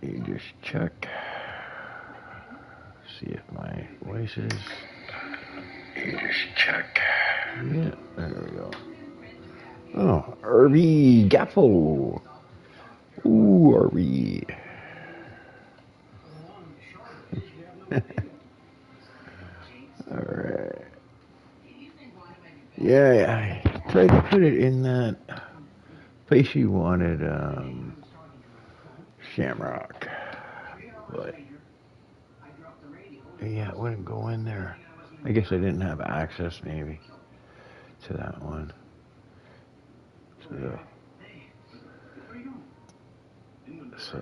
You just check. See if my voice is. You just check. Yeah, there we go. Oh, RV Gaffo. Ooh, RV. Alright. Yeah, I tried to put it in that place you wanted, Shamrock. But, yeah, it wouldn't go in there. I guess I didn't have access, maybe, to that one. So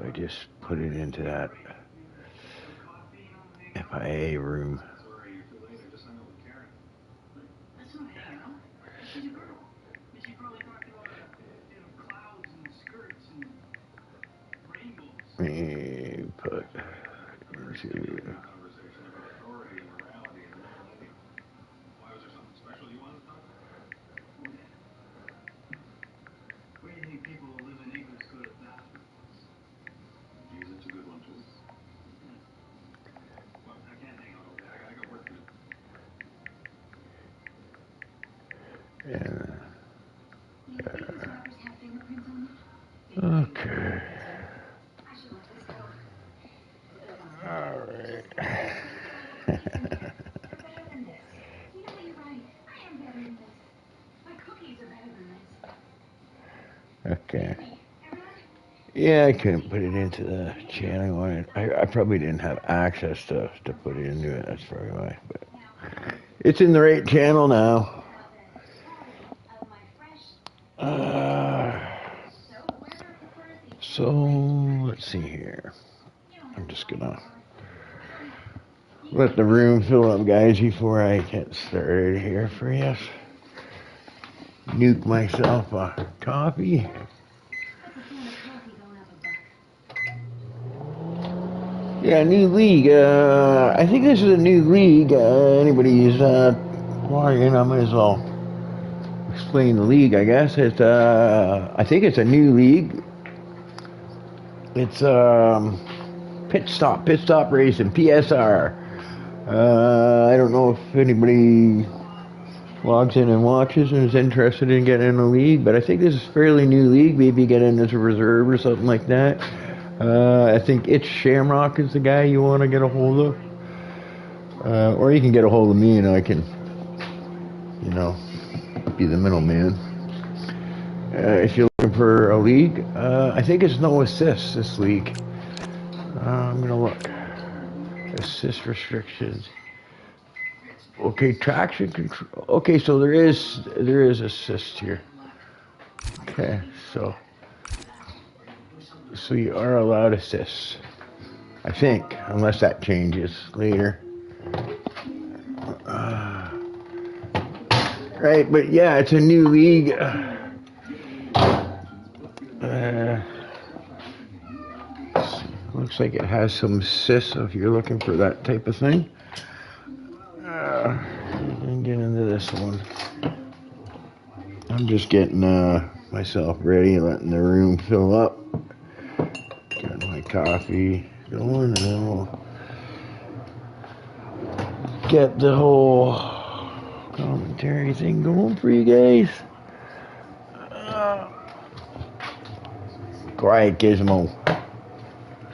I just put it into that FIA room. Me put into. Yeah. Okay. All right. Okay. Yeah, I couldn't put it into the channel I wanted. I probably didn't have access to put it into it. That's probably why. But it's in the right channel now. So let's see here. I'm just gonna let the room fill up, guys, before I get started here for you. Nuke myself a coffee. Yeah, new league. I think this is a new league. Anybody's logging, I might as well explain the league. I guess it's. I think it's a new league. It's pit stop racing, PSR. I don't know if anybody logs in and watches and is interested in getting in a league, but I think this is a fairly new league. Maybe get in as a reserve or something like that. I think it's Shamrock is the guy you want to get a hold of. Or you can get a hold of me and I can, be the middleman. If you're looking for a league, I think it's no assists this league. I'm gonna look. Assist restrictions. Okay, traction control. Okay, so there is assist here. Okay, so you are allowed assists, I think, unless that changes later. Right, but yeah, it's a new league. Looks like it has some assists, so if you're looking for that type of thing. And get into this one. I'm just getting myself ready, letting the room fill up. Got my coffee going, and then we'll get the whole commentary thing going for you guys. Quiet, Gizmo.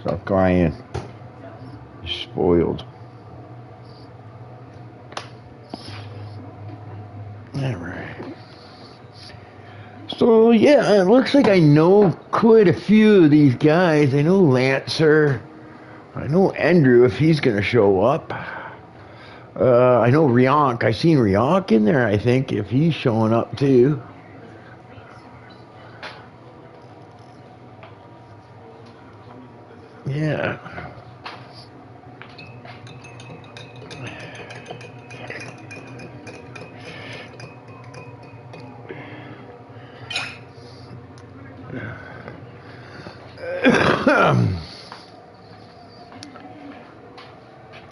Stop crying. You're spoiled. Alright. So, yeah, it looks like I know quite a few of these guys. I know Lancer. I know Andrew, if he's going to show up. I know Rionk. I seen Rionk in there, I think, if he's showing up too. Yeah.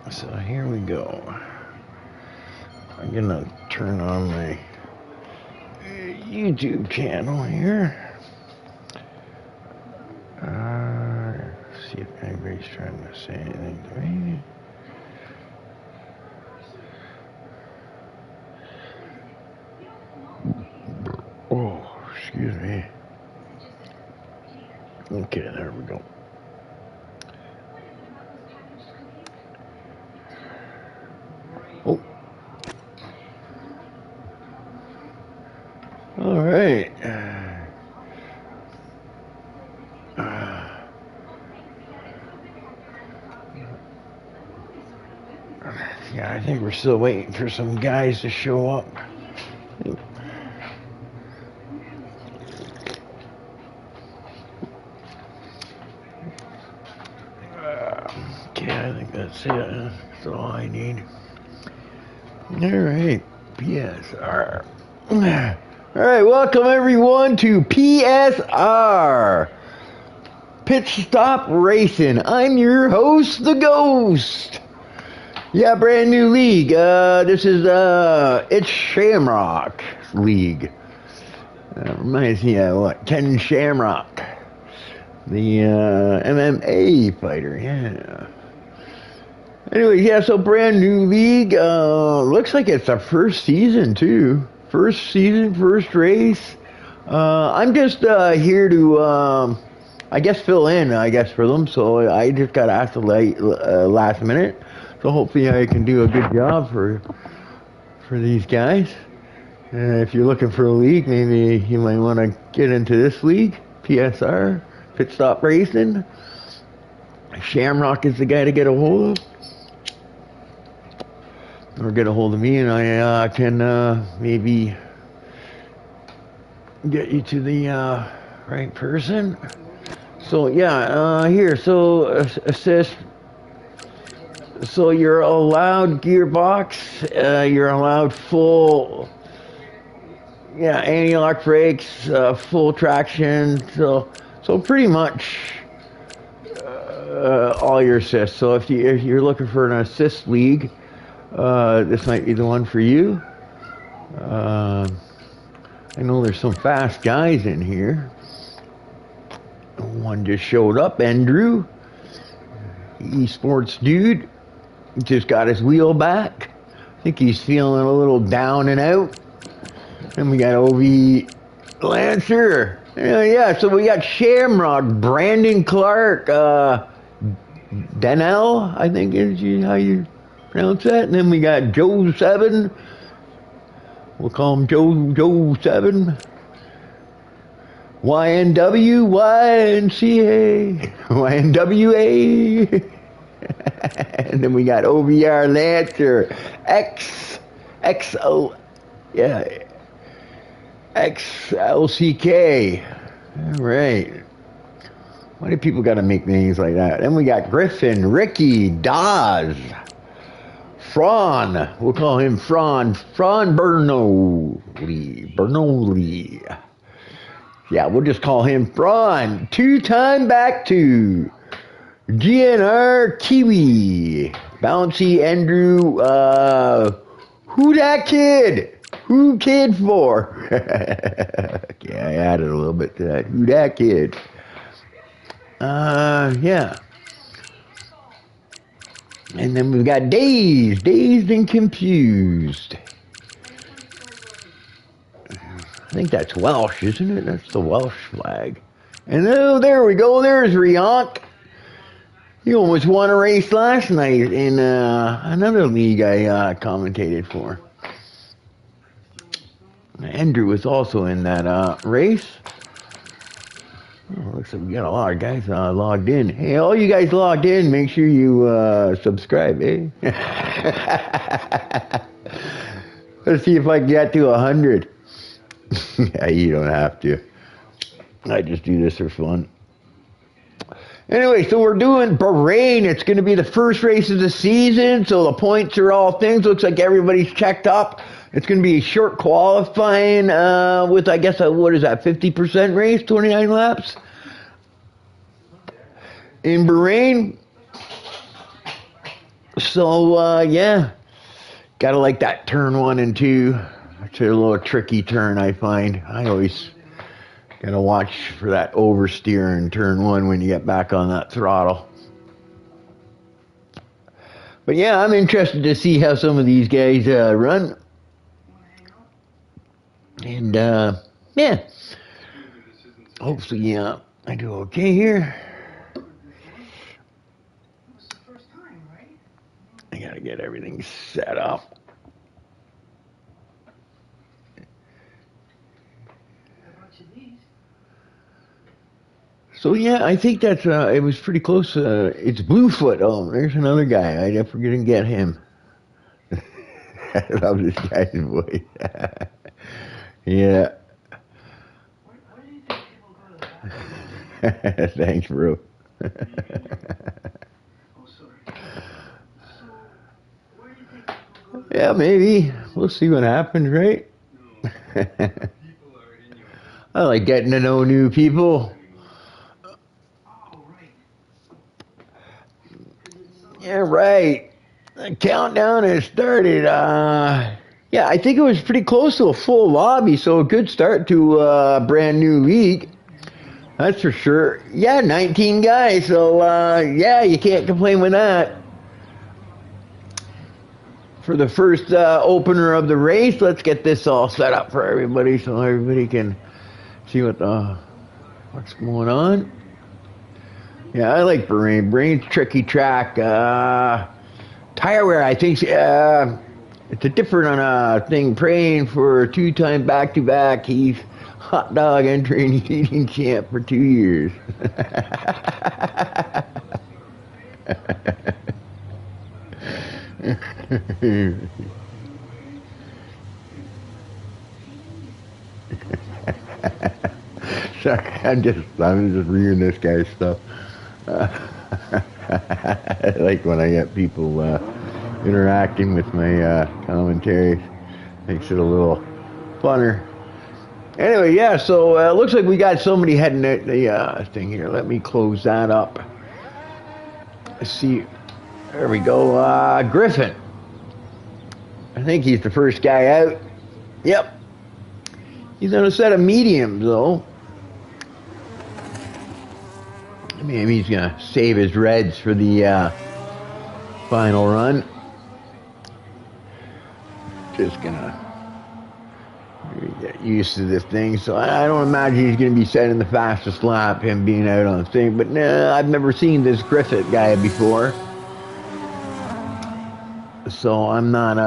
So here we go. I'm gonna turn on my YouTube channel here. See if anybody's trying to say anything to me. Oh, excuse me. Okay, there we go. Oh. All right. Yeah, I think we're still waiting for some guys to show up. Okay, I think that's it. That's all I need. All right, PSR. All right, welcome everyone to PSR. Pit Stop Racing. I'm your host, the Ghost. Yeah, brand new league. This is it's Shamrock League. Reminds me of what? Ken Shamrock, the MMA fighter. Yeah. Anyway, yeah. So brand new league. Looks like it's the first season too. First season, first race. I'm just here to, I guess, fill in. I guess for them. So I just got asked last minute. So hopefully I can do a good job for these guys. If you're looking for a league, maybe you might want to get into this league, PSR, Pit Stop Racing. Shamrock is the guy to get a hold of. Or get a hold of me, and I can maybe get you to the right person. So yeah, here, so assist. So you're allowed gearbox, you're allowed full, yeah, anti-lock brakes, full traction, so pretty much all your assists. So if you're looking for an assist league, this might be the one for you. I know there's some fast guys in here. One just showed up, Andrew, esports dude. Just got his wheel back. I think he's feeling a little down and out. And we got OV Lancer. Yeah, so we got Shamrock, Brandon Clark, Denell, I think is how you pronounce that. And then we got Joe 7. We'll call him Joe 7. YNW, YNCA, YNWA. And then we got OVR Lancer, XO, yeah, XLCK. All right. Why do people got to make names like that? Then we got Griffin, Ricky, Daz, Fran. We'll call him Fran. Fran Bernoulli. Bernoulli. Yeah, we'll just call him Fran. 2-time back to GNR Kiwi. Bouncy Andrew. Who that kid? Who kid for? Okay, I added a little bit to that. Who that kid? Yeah. And then we've got Dazed and Confused. I think that's Welsh, isn't it? That's the Welsh flag. And oh, there we go. There's Rionk. He almost won a race last night in another league I commentated for. Andrew was also in that race. Oh, looks like we got a lot of guys logged in. Hey, all you guys logged in, make sure you subscribe, eh? Let's see if I can get to 100. Yeah, you don't have to. I just do this for fun. Anyway, so we're doing Bahrain. It's going to be the first race of the season, so the points are all things. Looks like everybody's checked up. It's going to be a short qualifying with, I guess, what is that, 50% race, 29 laps? In Bahrain. So, yeah. Gotta like that turn 1 and 2. It's a little tricky turn, I find. I always gotta watch for that oversteer in turn 1 when you get back on that throttle. But yeah, I'm interested to see how some of these guys run. And, yeah. Hopefully, I do okay here. I gotta get everything set up. So yeah, I think that's, it was pretty close. It's Bluefoot. Oh, there's another guy. I never didn't get him. I love this guy's voice. Yeah. Thanks, bro. Yeah, maybe. We'll see what happens, right? I like getting to know new people. Yeah, right. The countdown has started. Yeah, I think it was pretty close to a full lobby, so a good start to a brand new league. That's for sure. Yeah, 19 guys, so yeah, you can't complain with that. For the first opener of the race, let's get this all set up for everybody so everybody can see what's going on. Yeah, I like Bahrain. Bahrain's tricky track. Tire wear, I think, it's a different thing. Praying for a 2-time back-to-back. He's hot dog entering eating champ for 2 years. Sorry, I'm just reading this guy's stuff. I like when I get people interacting with my commentaries. Makes it a little funner. Anyway, yeah, so it looks like we got somebody heading out the thing here. Let me close that up. Let's see. There we go. Griffin. I think he's the first guy out. Yep. He's on a set of mediums, though. Maybe he's going to save his reds for the final run. Just going to get used to this thing. So I don't imagine he's going to be setting the fastest lap, him being out on the thing. But nah, I've never seen this Griffith guy before. So I'm not,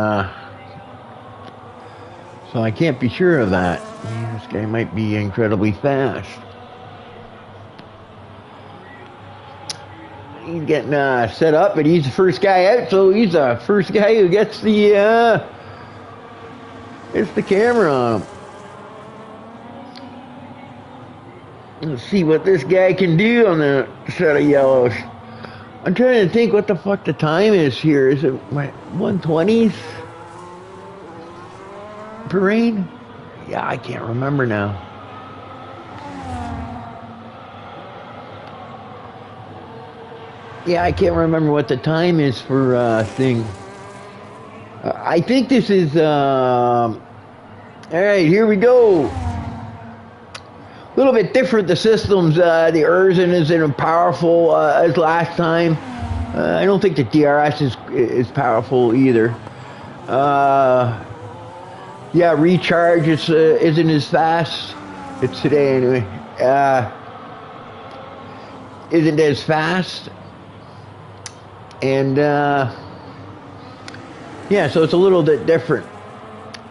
so I can't be sure of that. This guy might be incredibly fast. He's getting set up, but he's the first guy out, so he's the first guy who gets the camera on him. Let's see what this guy can do on the set of yellows. I'm trying to think what the fuck the time is here. Is it my 120s? Bahrain? Yeah, I can't remember now. Yeah, I can't remember what the time is for thing. I think this is. All right, here we go. A little bit different. The systems. The Urzen isn't as powerful as last time. I don't think the DRS is powerful either. Yeah, recharge isn't as fast. It's today anyway. Isn't as fast. And yeah, so it's a little bit different.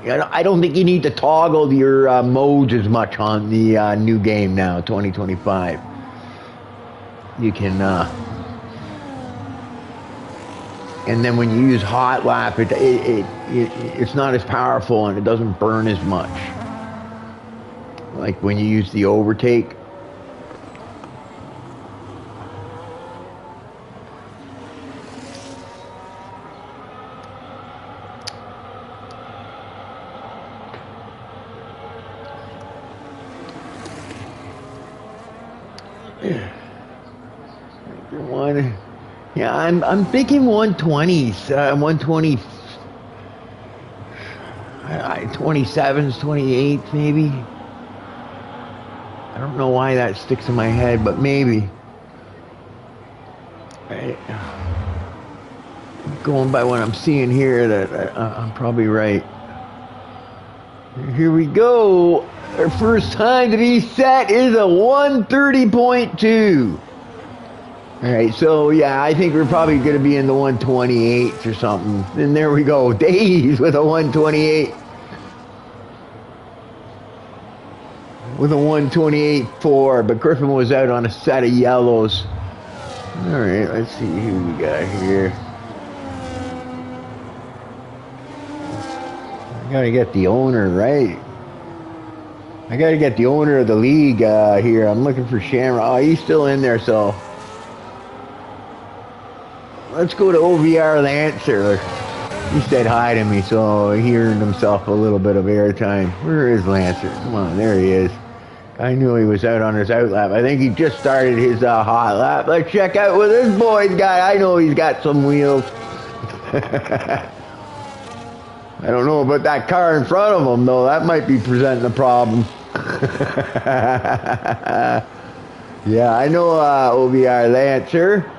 I don't think you need to toggle your modes as much on the new game now, 2025. You can, and then when you use hot lap, it's not as powerful and it doesn't burn as much. Like when you use the overtake. Yeah, I'm thinking 120s, 120, 27s, 28s maybe. I don't know why that sticks in my head, but maybe. Going by what I'm seeing here, that I'm probably right. Here we go. Our first time to be set is a 130.2. All right, so yeah, I think we're probably going to be in the 128s or something. And there we go, Days with a 128. With a 128.4, but Griffin was out on a set of yellows. All right, let's see who we got here. I gotta get the owner right. I gotta get the owner of the league here. I'm looking for Shamrock. Oh, he's still in there, so. Let's go to OVR Lancer. He said hi to me, so he earned himself a little bit of airtime. Where is Lancer? Come on, there he is. I knew he was out on his out lap. I think he just started his hot lap. Let's check out what this boy's got. I know he's got some wheels. I don't know about that car in front of him, though. That might be presenting a problem. Yeah, I know OVR Lancer.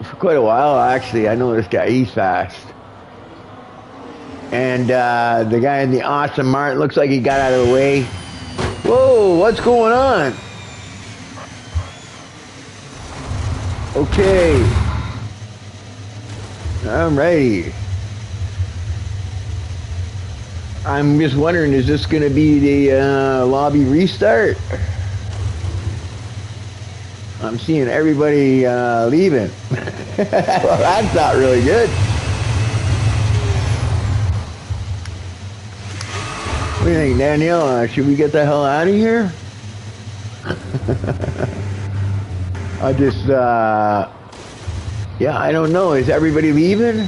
For quite a while, actually. I know this guy. He's fast. And the guy in the Aston Martin looks like he got out of the way. Whoa, what's going on? Okay. I'm ready. I'm just wondering, is this going to be the lobby restart? I'm seeing everybody leaving. Well, that's not really good. What do you think, Danielle? Should we get the hell out of here? I just, yeah, I don't know. Is everybody leaving?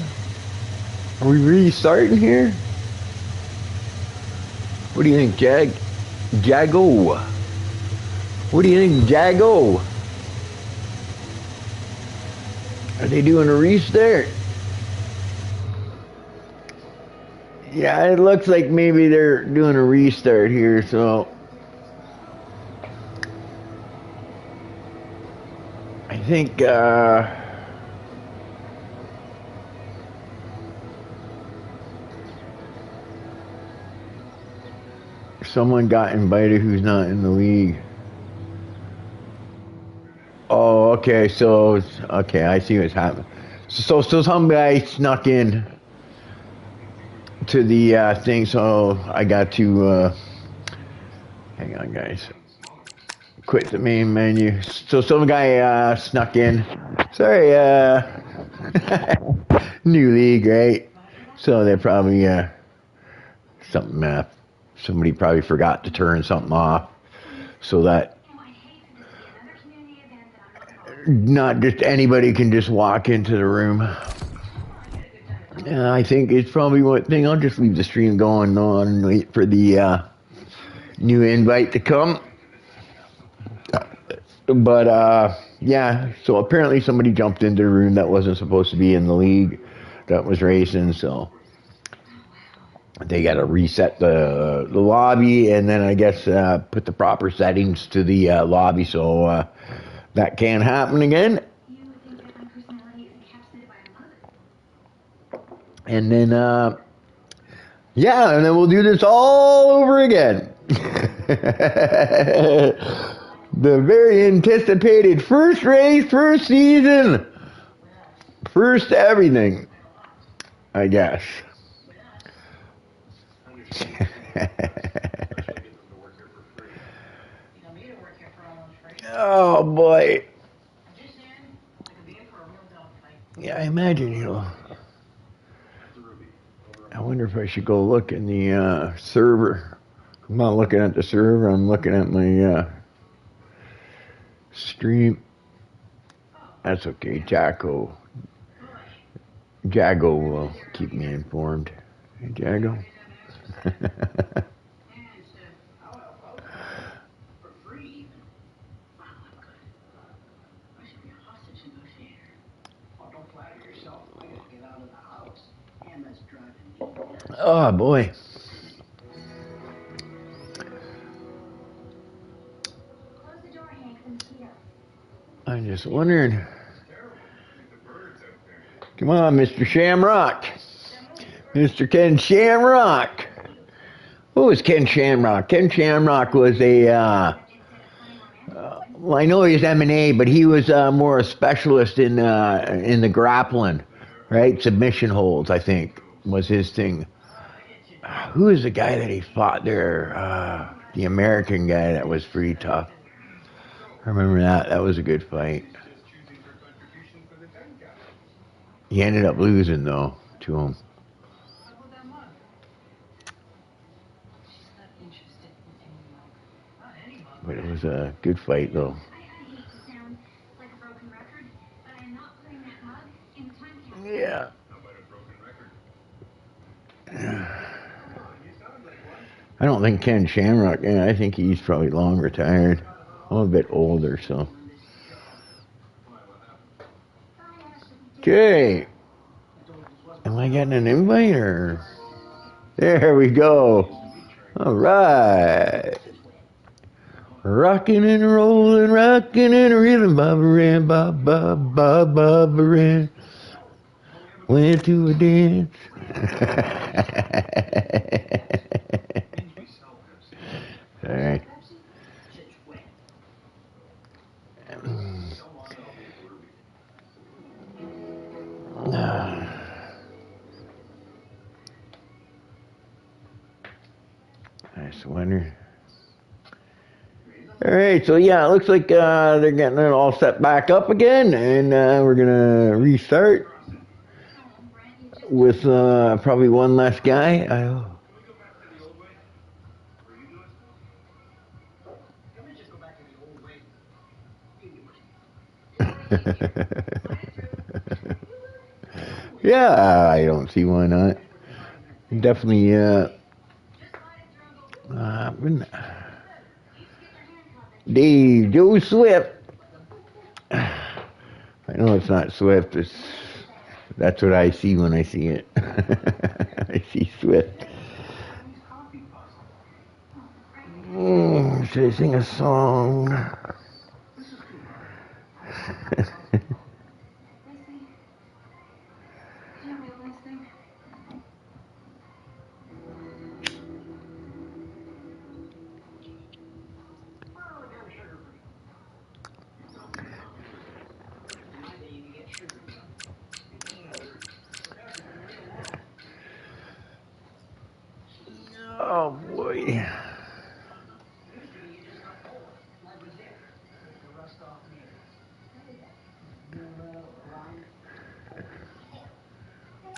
Are we restarting here? What do you think, Jago? What do you think, Jago? Are they doing a restart? Yeah, it looks like maybe they're doing a restart here, so I think someone got invited who's not in the league. Oh, okay, so, okay, I see what's happening. So some guy snuck in to the thing, so I got to, hang on, guys. Quit the main menu. So some guy snuck in. Sorry, new league, right? So they're probably, something somebody probably forgot to turn something off so that not just anybody can just walk into the room. I think it's probably one thing. I'll just leave the stream going on and wait for the new invite to come. But yeah, so apparently somebody jumped into the room that wasn't supposed to be in the league that was racing, so they got to reset the lobby, and then I guess put the proper settings to the lobby so that can't happen again. And then yeah, and then we'll do this all over again. The very anticipated first race, first season, first everything, I guess. Oh boy. Yeah, I imagine, I wonder if I should go look in the server. I'm not looking at the server, I'm looking at my stream. That's okay, Jago will keep me informed. Hey, Jago. Oh boy. I'm just wondering. Come on, Mr. Shamrock. Mr. Ken Shamrock. Who was Ken Shamrock? Ken Shamrock was well, I know he's M&A, but he was more a specialist in the grappling, right? Submission holds, I think, was his thing. Who is the guy that he fought there? The American guy that was pretty tough. I remember that. That was a good fight. He ended up losing, though, to him. But it was a good fight, though. Yeah. I don't think Ken Shamrock, yeah, I think he's probably long retired. I'm a bit older, so. Okay. Am I getting an invite or? There we go. All right. Rocking and rolling, rocking and reeling, Bahrain, Bahrain. Went to a dance. All right. Nice winner. All right, so yeah, it looks like they're getting it all set back up again, and we're gonna restart with probably one less guy. Yeah, I don't see why not. Definitely, Dave, Joe Swift. I know it's not Swift. That's what I see when I see it. I see Swift. Should I sing a song? Oh boy.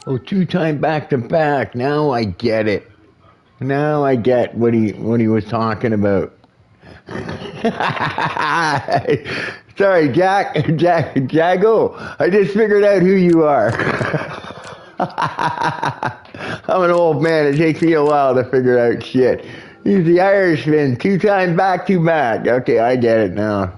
Oh, 2-time back to back. Now I get it. Now I get what he was talking about. Sorry, Jago. I just figured out who you are. I'm an old man. It takes me a while to figure out shit. He's the Irishman, 2 times back to back. Okay, I get it now.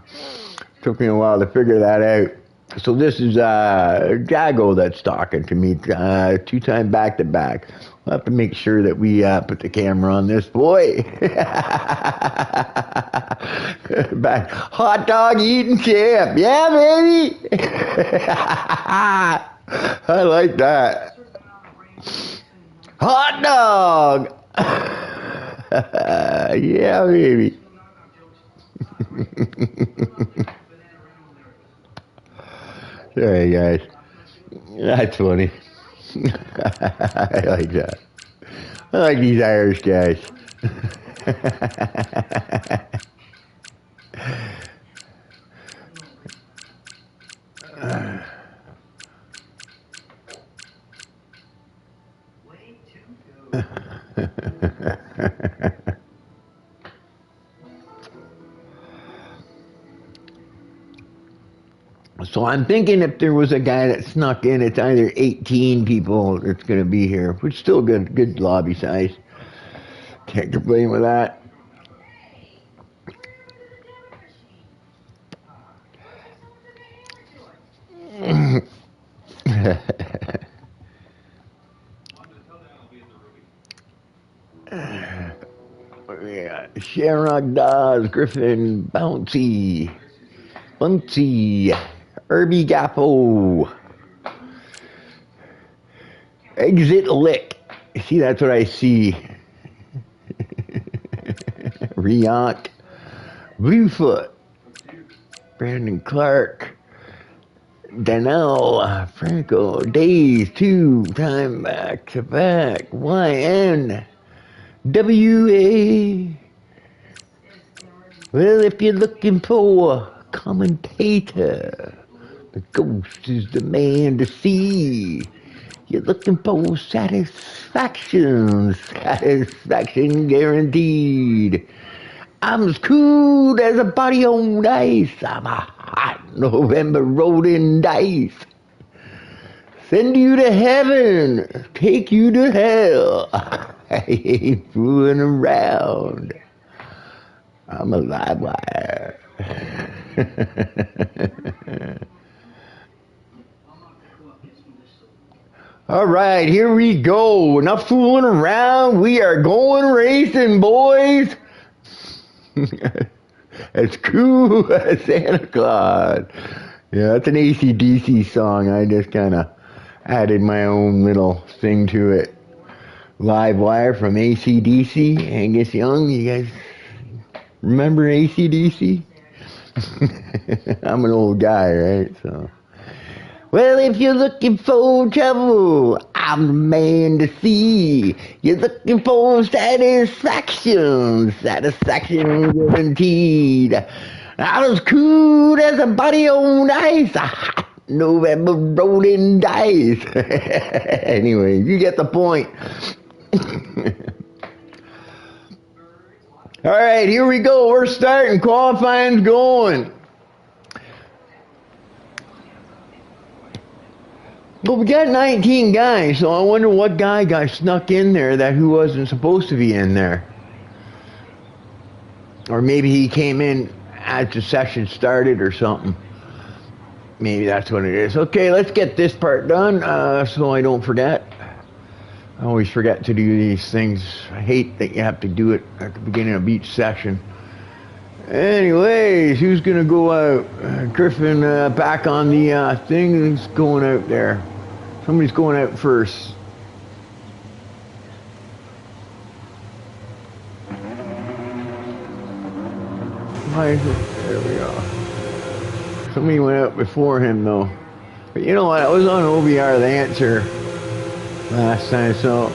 Took me a while to figure that out. So this is Jago that's talking to me, 2 times back to back. We'll have to make sure that we put the camera on this boy. Back. Hot dog eating champ. Yeah, baby. I like that. Hot dog. Yeah, baby. Sorry, guys. That's funny. I like that. I like these Irish guys. So I'm thinking if there was a guy that snuck in, it's either 18 people that's going to be here, which is still good lobby size. Can't complain with that. Yeah, Shamrock Dawes, Griffin, Bouncy, Herbie Gappo, Exit Lick. See, that's what I see. Riant, Bluefoot, Brandon Clark, Danelle, Franco, Days, 2 time back to back, YN, WA. Well, if you're looking for a commentator, the ghost is the man to see. You're looking for satisfaction guaranteed. I'm as cool as a body on ice. I'm a hot November rolling dice. Send you to heaven, take you to hell. I ain't fooling around. I'm a live wire. All right, here we go. Enough fooling around. We are going racing, boys. As cool as Santa Claus. Yeah, that's an AC/DC song. I just kind of added my own little thing to it. Live wire from AC/DC. Angus Young, you guys remember AC/DC? I'm an old guy, right? So, well, if you're looking for trouble, I'm the man to see. You're looking for satisfaction guaranteed. I'm as cool as a body on ice, a hot November rolling dice. Anyway, you get the point. All right, here we go. We're starting. Qualifying's going. Well, we got 19 guys, so I wonder what guy got snuck in there who wasn't supposed to be in there. Or maybe he came in as the session started or something. Maybe that's what it is. Okay, let's get this part done so I don't forget. I always forget to do these things. I hate that you have to do it at the beginning of each session. Anyways, who's going to go out? Griffin back on the thing. Who's going out there? Somebody's going out first. Why is it? There we go. Somebody went out before him, though. But you know what? I was on OVR the answer last time, so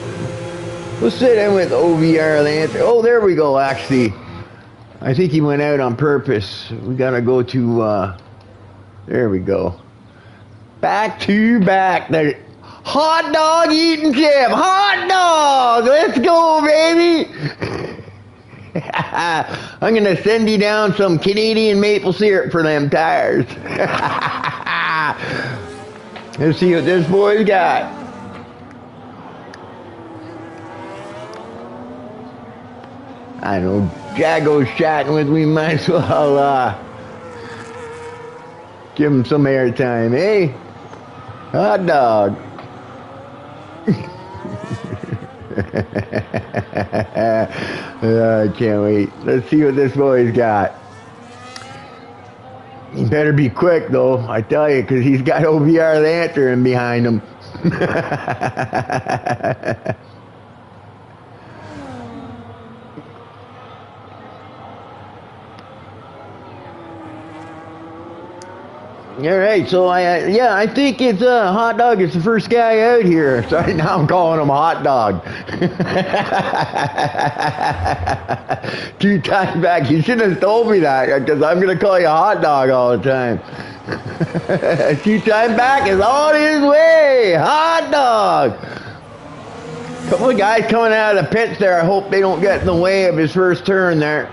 we'll sit in with OVR the answer. Oh, there we go, actually. I think he went out on purpose. We gotta go to, there we go. Back to back. The Hot dog eating champ. Hot dog. Let's go, baby. I'm going to send you down some Canadian maple syrup for them tires. Let's see what this boy's got. I know Jago's chatting with me. Might as well give him some airtime, eh? Hot dog. I can't wait. Let's see what this boy's got. He better be quick, though, I tell you, because he's got OVR Lantern behind him. All right, so I think it's Hot Dog is the first guy out here. Sorry, now I'm calling him Hot Dog. 2 times back, you shouldn't have told me that, because I'm going to call you Hot Dog all the time. 2 times back is on his way. Hot Dog. A couple of guys coming out of the pits there. I hope they don't get in the way of his first turn there.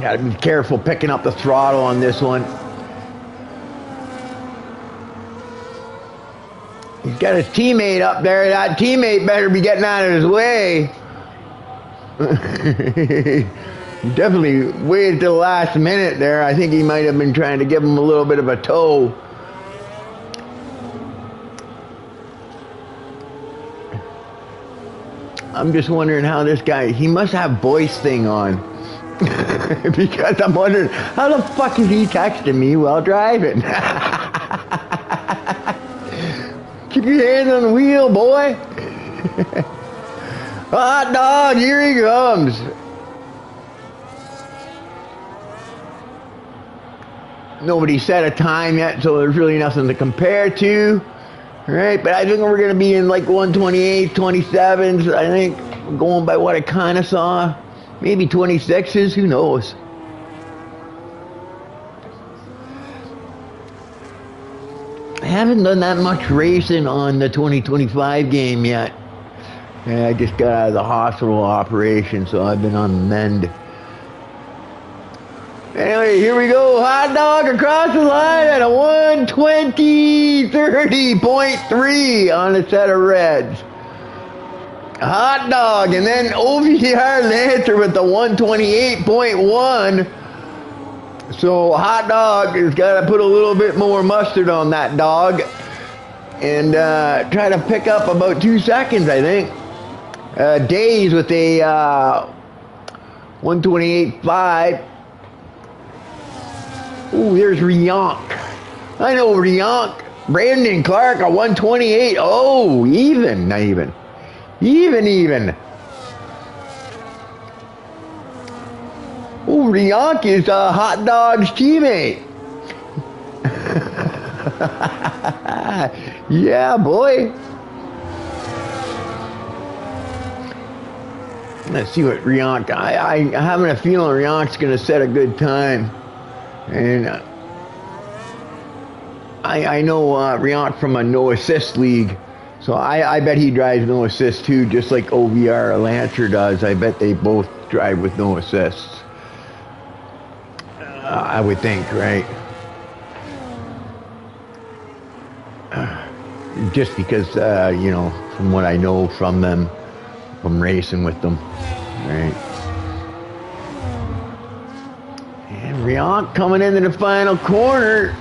Gotta be careful picking up the throttle on this one. He's got his teammate up there. That teammate better be getting out of his way. He definitely waited till the last minute there. I think he might have been trying to give him a little bit of a tow. I'm just wondering how this guy, he must have voice thing on. Because I'm wondering, how the fuck is he texting me while driving? Keep your hands on the wheel, boy. Hot dog, here he comes. Nobody set a time yet, so there's really nothing to compare to. Right, but I think we're going to be in like 128, 27s. I think going by what I kind of saw. Maybe 26s, who knows? I haven't done that much racing on the 2025 game yet. I just got out of the hospital operation, so I've been on the mend. Anyway, here we go. Hot dog across the line at a 120.30.3 on a set of reds. Hot dog, and then OVR Lancer with the 128.1. So Hot dog has got to put a little bit more mustard on that dog and try to pick up about 2 seconds, I think. Days with a 128.5. Ooh, there's Rionk. I know Rionk. Brandon Clark, a 128. Oh, even, not even. Even. Oh, Rionk is Hot Dog's teammate. Yeah, boy. Let's see what Rionk. I'm having a feeling Rionk's going to set a good time. And I know Rionk from a no assist league. So I bet he drives no assist too, just like OVR Lancer does. I bet they both drive with no assists. I would think, right? Just because, you know, from what I know from them, from racing with them, right? And Rionk coming into the final corner.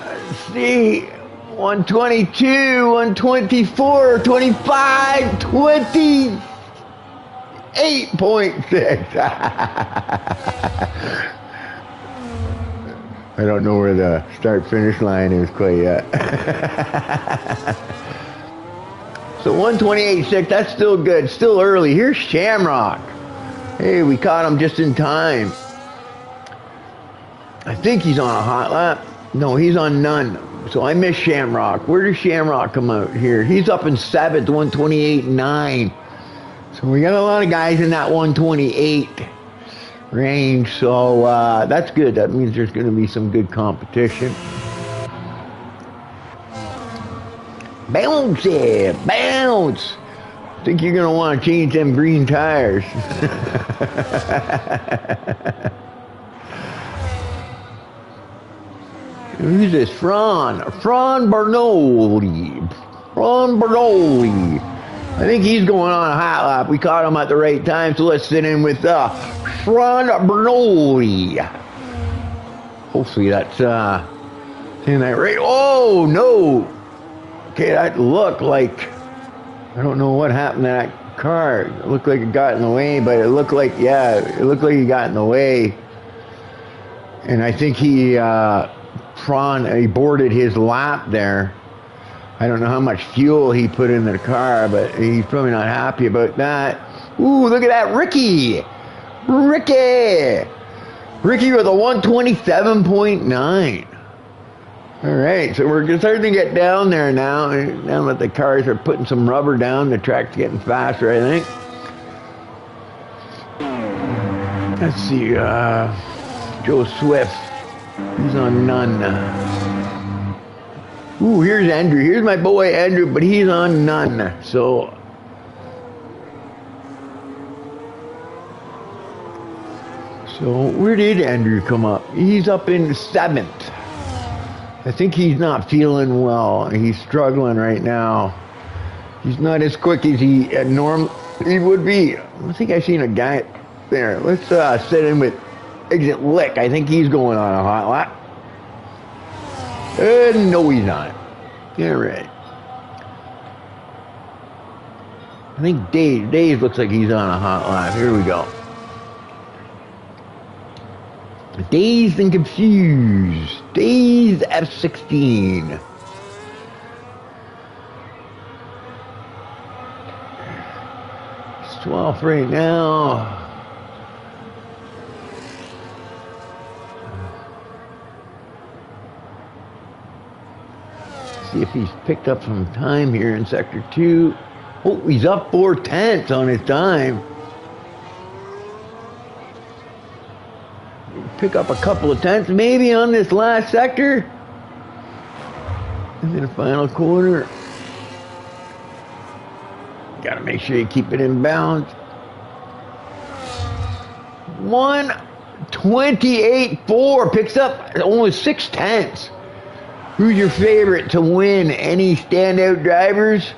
Let's see. 122, 124, 25, 28.6. I don't know where the start-finish line is quite yet. So 128.6, that's still good, still early. Here's Shamrock. Hey, we caught him just in time. I think he's on a hot lap. No, he's on none. So I missed Shamrock. Where does Shamrock come out here? He's up in 7th, 128.9. So we got a lot of guys in that 128 range. So that's good. That means there's going to be some good competition. Bounce it, bounce. I think you're gonna want to change them green tires. Who's this? Fran Bernoulli. Fran Bernoulli. I think he's going on a hot lap. We caught him at the right time, so let's sit in with Fran Bernoulli. Hopefully that's saying that right. Oh no! Okay, that looked like, I don't know what happened to that car. It looked like it got in the way, but it looked like, yeah, it looked like he got in the way. And I think he boarded his lap there. I don't know how much fuel he put in the car, but he's probably not happy about that. Ooh, look at that, Ricky with a 127.9. All right, so we're starting to get down there now. Now that the cars are putting some rubber down, the track's getting faster, I think. Let's see, Joe Swift, he's on none. Ooh, here's Andrew. Here's my boy Andrew, but he's on none. So where did Andrew come up? He's up in 7th. I think he's not feeling well. He's struggling right now. He's not as quick as he normally would be. I think I've seen a guy there. Let's sit in with Exit Lick. I think he's going on a hot lap. No, he's not. Yeah, right. I think Dave looks like he's on a hot lap. Here we go. Dazed and confused. Dazed F16. It's 12th right now. See if he's picked up some time here in Sector 2. Oh, he's up 4/10 on his time. Pick up a couple of tenths maybe on this last sector. And then the final quarter. Got to make sure you keep it in bounds. 1:28.4 picks up almost 6/10. Who's your favorite to win? Any standout drivers?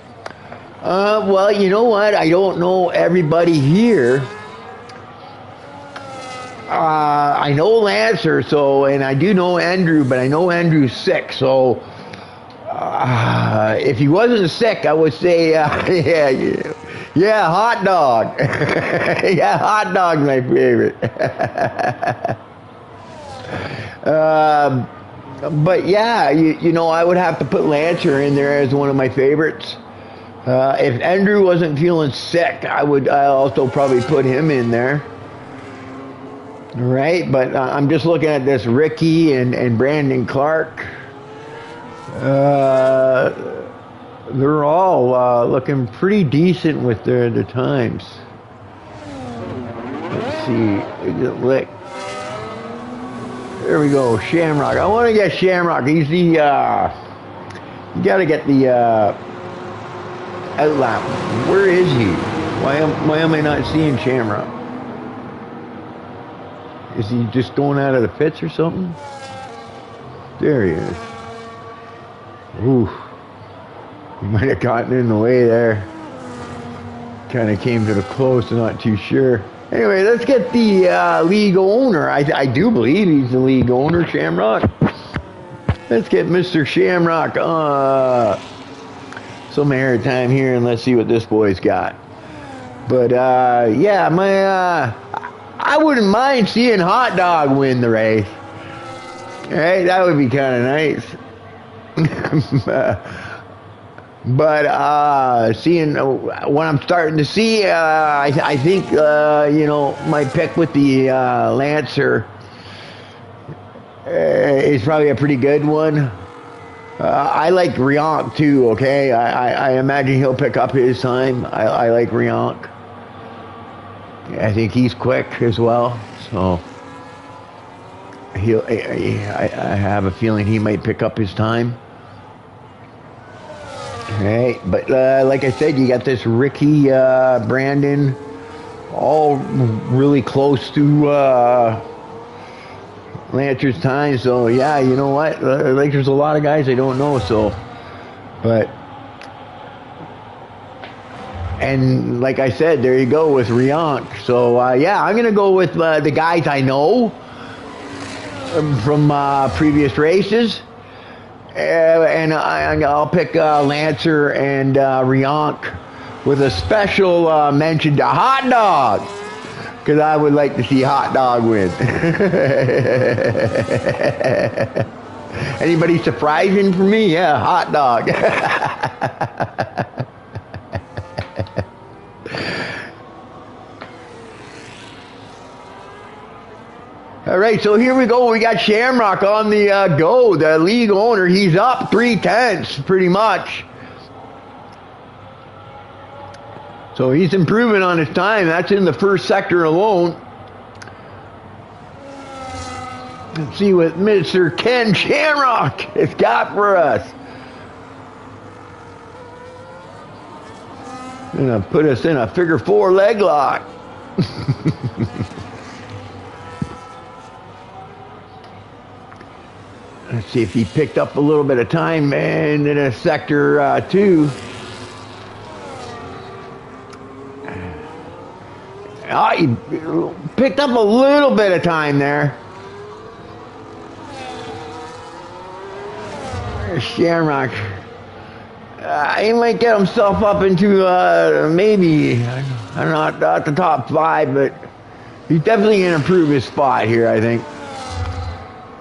Well, you know what? I don't know everybody here. I know Lancer, and I do know Andrew, but I know Andrew's sick, so if he wasn't sick, I would say, yeah, hot dog. Yeah, hot dog's my favorite. But yeah, you know, I would have to put Lancer in there as one of my favorites. If Andrew wasn't feeling sick, I also probably put him in there. Right, but I'm just looking at this Ricky and Brandon Clark. They're all looking pretty decent with their times. Let's see, Lick. There we go, Shamrock. I want to get Shamrock. He's the, you got to get the outlap. Where is he? Why am I not seeing Shamrock? Is he just going out of the pits or something? There he is. Ooh. He might have gotten in the way there. Kind of came to the close, I'm not too sure. Anyway, let's get the league owner. I do believe he's the league owner, Shamrock. Let's get Mr. Shamrock some airtime here, and let's see what this boy's got. But yeah, I wouldn't mind seeing Hot Dog win the race. Right, that would be kind of nice. But seeing what I'm starting to see, I think you know, my pick with the Lancer is probably a pretty good one. I like Riant too. Okay, I imagine he'll pick up his time. I like Riant. I think he's quick as well, so I have a feeling he might pick up his time. Right, but like I said, you got this Ricky, Brandon, all really close to Lancer's time. So yeah, you know what? Like there's a lot of guys I don't know. So, but and like I said, there you go with Riank. So yeah, I'm gonna go with the guys I know from previous races. And I'll pick Lancer and Riank with a special mention to Hot Dog, because I would like to see Hot Dog win. Anybody surprising for me? Yeah, Hot Dog. All right, so here we go. We got Shamrock on the go, the league owner. He's up 3/10 pretty much. So he's improving on his time. That's in the first sector alone. Let's see what Mr. Ken Shamrock has got for us. Gonna put us in a figure 4 leg lock. Let's see if he picked up a little bit of time, man, in a sector 2. He picked up a little bit of time there. Shamrock. He might get himself up into maybe, I don't know, not the top 5, but he's definitely going to improve his spot here, I think.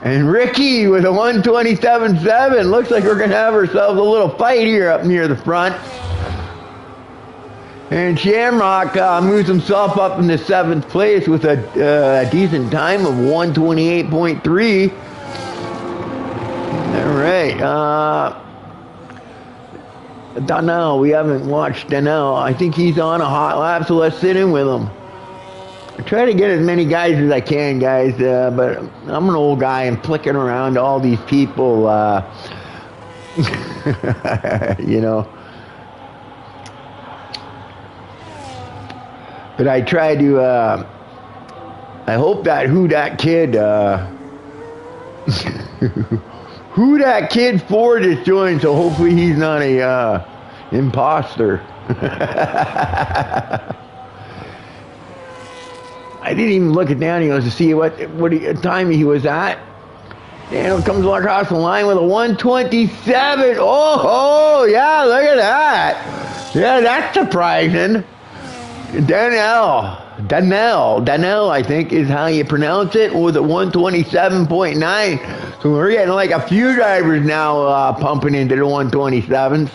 And Ricky with a 127.7. Looks like we're going to have ourselves a little fight here up near the front. And Shamrock moves himself up into 7th place with a decent time of 128.3. All right. Donnell, we haven't watched Donnell. I think he's on a hot lap, so let's sit in with him. I try to get as many guys as I can, guys, but I'm an old guy and flicking around all these people, you know. But I try to, I hope that who that kid Ford just joined, so hopefully he's not a imposter. I didn't even look at Daniels to see what time he was at. Daniel comes across the line with a 127. Oh, yeah, look at that. Yeah, that's surprising. Daniel, I think is how you pronounce it, with a 127.9. So we're getting like a few drivers now pumping into the 127s.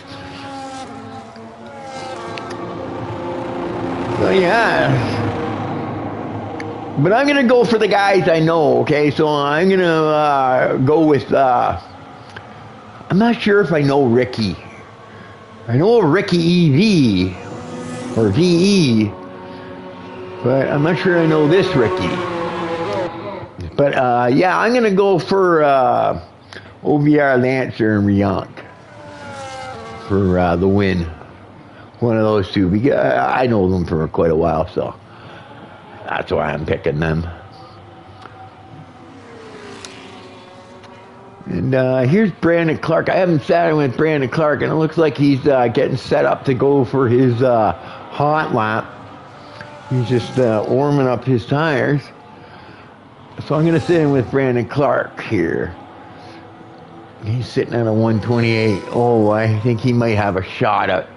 So yeah. But I'm going to go for the guys I know, okay? So I'm going to go with, I'm not sure if I know Ricky. I know Ricky EV, or VE, but I'm not sure I know this Ricky. But, yeah, I'm going to go for OVR Lancer and Riank for the win. One of those two. Because I know them for quite a while, so that's why I'm picking them. And here's Brandon Clark. I haven't sat in with Brandon Clark, and it looks like he's getting set up to go for his hot lap. He's just warming up his tires. So I'm going to sit in with Brandon Clark here. He's sitting at a 128. Oh, I think he might have a shot at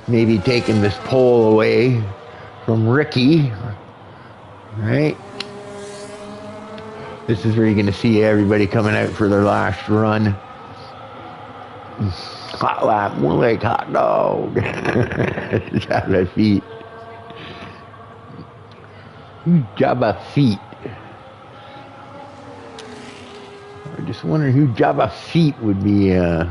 maybe taking this pole away from Ricky. Right? This is where you're going to see everybody coming out for their last run. Hot lap, more like hot dog. Jabba feet. Jabba feet. I'm just wondering who Jabba feet would be there.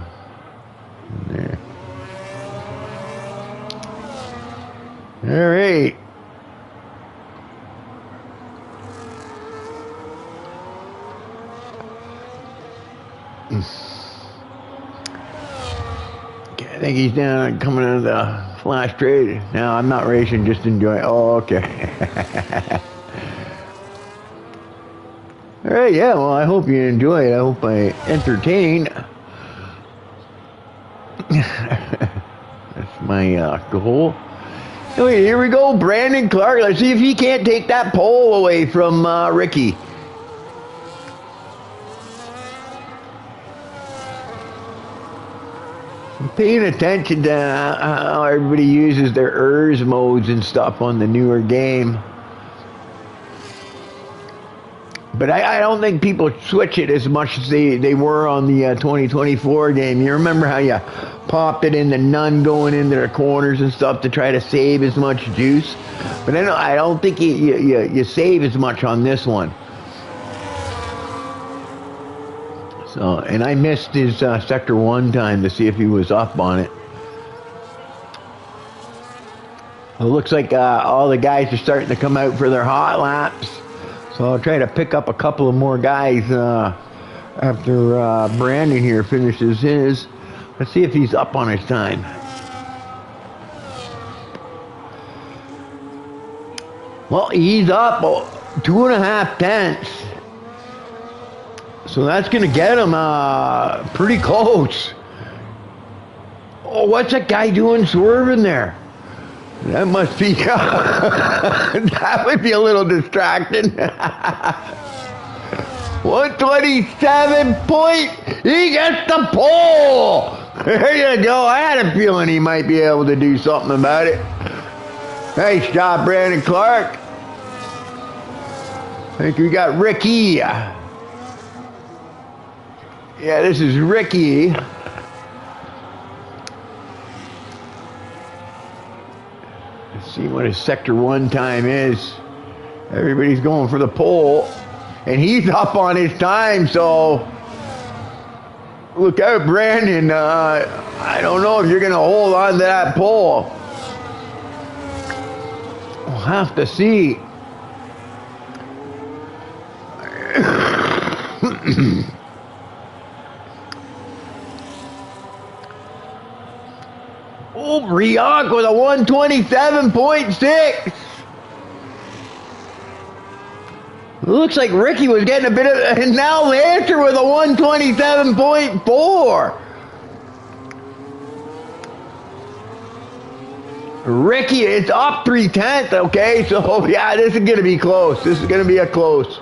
All right. I think he's down coming out of the flash trade. No, I'm not racing, just enjoying. Oh, okay. All right, yeah. Well, I hope you enjoy it. I hope I entertain. That's my goal. Anyway, here we go, Brandon Clark. Let's see if he can't take that pole away from Ricky. I'm paying attention to how everybody uses their ERS modes and stuff on the newer game. But I don't think people switch it as much as they were on the 2024 game. You remember how you popped it into none going into the corners and stuff to try to save as much juice? But I don't think you save as much on this one. So, and I missed his sector 1 time to see if he was up on it. It looks like all the guys are starting to come out for their hot laps. So I'll try to pick up a couple of more guys after Brandon here finishes his. Let's see if he's up on his time. Well, he's up 2.5 tenths. So that's going to get him pretty close. Oh, what's that guy doing swerving there? That must be, that would be a little distracting. 127 point, he gets the pole. There you go. I had a feeling he might be able to do something about it. Nice job, Brandon Clark. I think we got Ricky. Yeah, this is Ricky. See what his sector 1 time is. Everybody's going for the pole, and he's up on his time, so look out, Brandon. I don't know if you're going to hold on to that pole. We'll have to see. Oh, Rioch with a 127.6. Looks like Ricky was getting a bit of, and now Lancer with a 127.4. Ricky, it's up 3/10, okay? So, yeah, this is going to be close. This is going to be a close.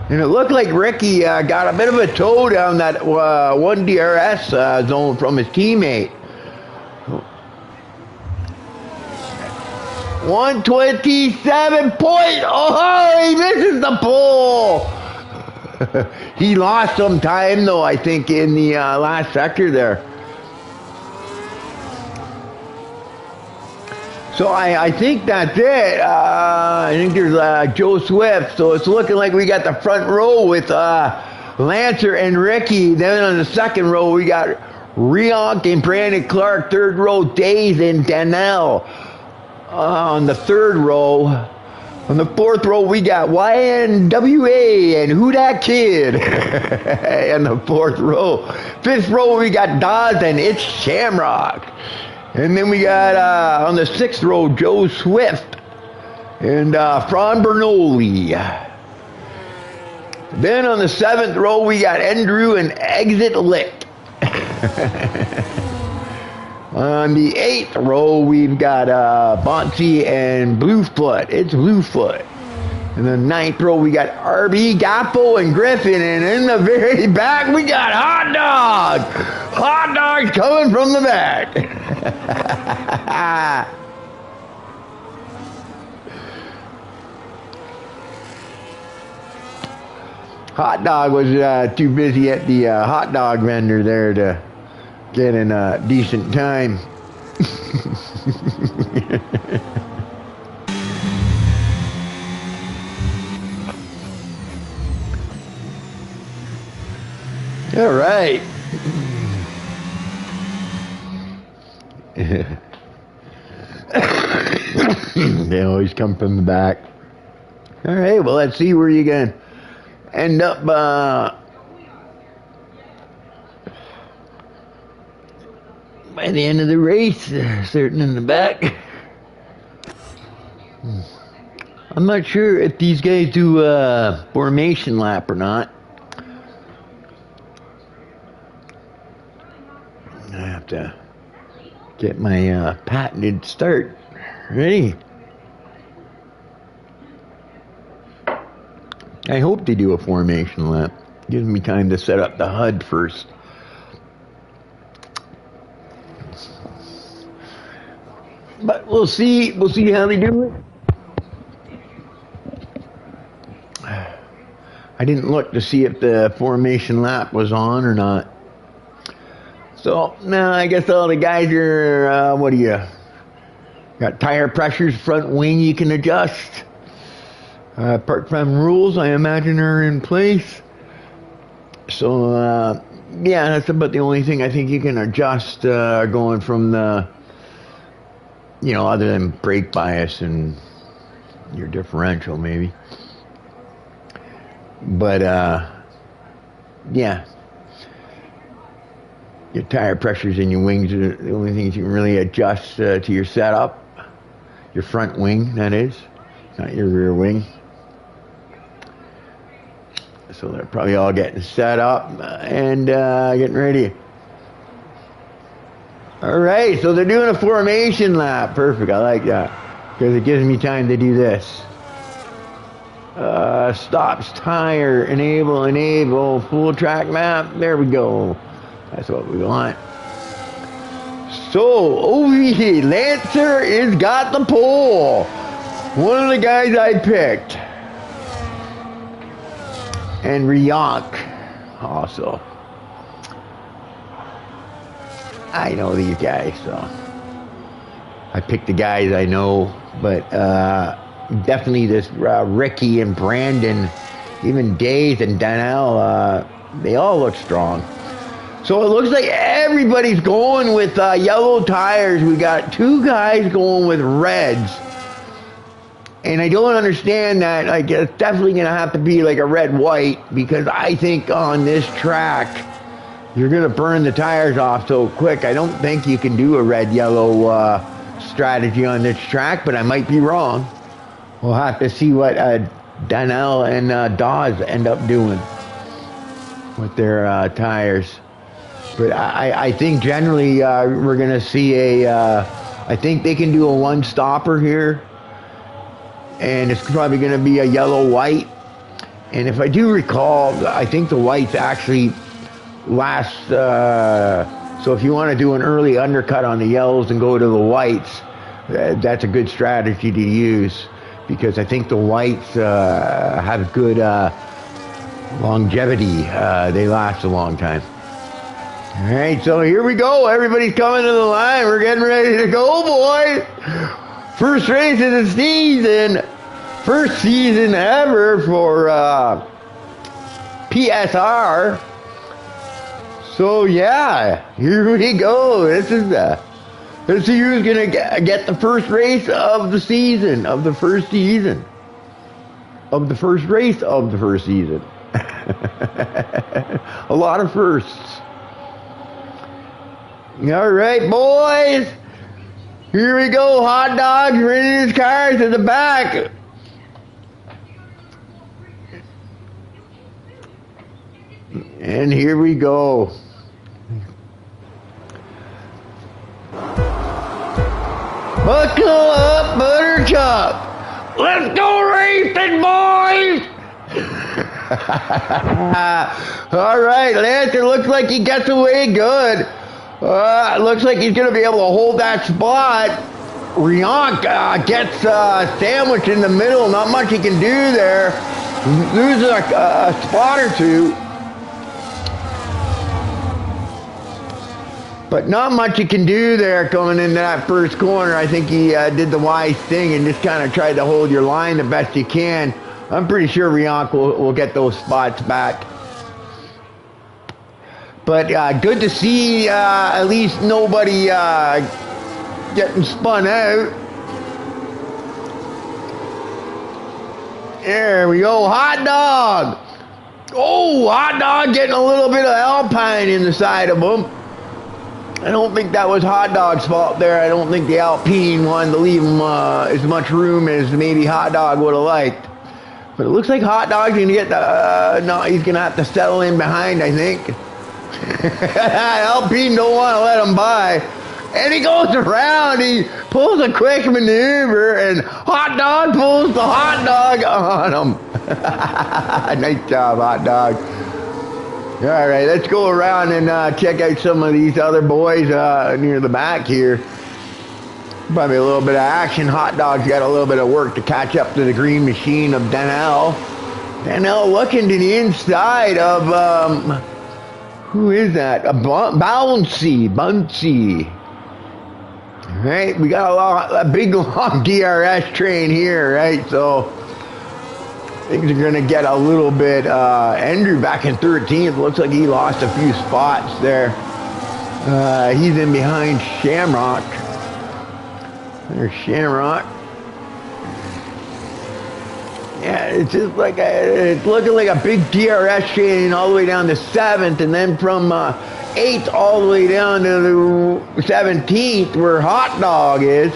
And it looked like Ricky got a bit of a toe down that 1 DRS zone from his teammate. 127 point. Oh, he misses the pole. He lost some time, though, I think, in the last sector there. So I think that's it. I think there's Joe Swift. So it's looking like we got the front row with Lancer and Ricky. Then on the second row, we got Rioch and Brandon Clark. Third row, Days and Danelle. On the third row. On the fourth row, we got YNWA and Who Dat Kid. In the fourth row. Fifth row, we got Dawes and It's Shamrock. And then we got on the sixth row, Joe Swift and Fran Bernoulli. Then on the seventh row, we got Andrew and Exit Lick. On the eighth row, we've got Bonsi and Bluefoot. It's Bluefoot. In the ninth row, we got RB, Gappo, and Griffin. And in the very back, we got Hot Dog. Hot Dog's coming from the back. Hot Dog was too busy at the hot dog vendor there to get in a decent time. All right. They always come from the back. All right, well, let's see where you can end up. by the end of the race, certain in the back. I'm not sure if these guys do a formation lap or not. I have to get my patented start ready. I hope they do a formation lap. Gives me time to set up the HUD first. But we'll see how they do it. I didn't look to see if the formation lap was on or not. So now I guess all the guys are, what do you got? Tire pressures, front wing you can adjust. Park from rules I imagine are in place. So yeah, that's about the only thing I think you can adjust going from the, you know, other than brake bias and your differential maybe. But yeah, your tire pressures and your wings are the only things you can really adjust to your setup. Your front wing, that is, not your rear wing. So they're probably all getting set up and getting ready. All right, so they're doing a formation lap. Perfect, I like that, because it gives me time to do this. Stops, tire, enable, full track map. There we go. That's what we want. So, over here, Lancer has got the pole. One of the guys I picked. And Rionk also. I know these guys, so I picked the guys I know, but definitely this Ricky and Brandon, even Dave and Danielle, they all look strong. So it looks like everybody's going with yellow tires. We got two guys going with reds. And I don't understand that. Like, it's definitely going to have to be like a red-white, because I think on this track, you're going to burn the tires off so quick. I don't think you can do a red-yellow strategy on this track, but I might be wrong. We'll have to see what Danielle and Dawes end up doing with their tires. But I think generally we're going to see I think they can do a one-stopper here. And it's probably going to be a yellow-white. And if I do recall, I think the whites actually last. So if you want to do an early undercut on the yellows and go to the whites, that's a good strategy to use, because I think the whites have good longevity. They last a long time. All right, so here we go. Everybody's coming to the line. We're getting ready to go, boys. First race of the season. First season ever for PSR. So yeah, here we go. This is who's gonna get the first race of the season, of the first season, of the first race of the first season. A lot of firsts. All right, boys. Here we go. Hot dogs, ready his cars to the back. And here we go. Buckle up, Buttercup. Let's go racing, boys. All right, Lancer looks like he gets away good. Looks like he's going to be able to hold that spot. Rionk gets sandwiched in the middle. Not much he can do there. Loses a spot or two. But not much he can do there coming into that first corner. I think he did the wise thing and just kind of tried to hold your line the best you can. I'm pretty sure Rionk will get those spots back. But good to see at least nobody getting spun out. There we go, Hot Dog. Oh, Hot Dog getting a little bit of Alpine in the side of him. I don't think that was Hot Dog's fault there. I don't think the Alpine wanted to leave him as much room as maybe Hot Dog would have liked. But it looks like Hot Dog's going to get the... no, he's going to have to settle in behind, I think. Alpine don't want to let him by. And he goes around, he pulls a quick maneuver, and Hot Dog pulls the hot dog on him. Nice job, Hot Dog. All right, let's go around and check out some of these other boys near the back here. Probably a little bit of action. Hot Dog's got a little bit of work to catch up to the green machine of Danelle. Danelle looking to the inside of, who is that? Bouncy. Right, we got a big long DRS train here, right? So things are gonna get a little bit. Andrew back in 13th. Looks like he lost a few spots there. He's in behind Shamrock. There's Shamrock. Yeah, it's just like it's looking like a big DRS train all the way down to 7th, and then from 8th all the way down to the 17th, where Hot Dog is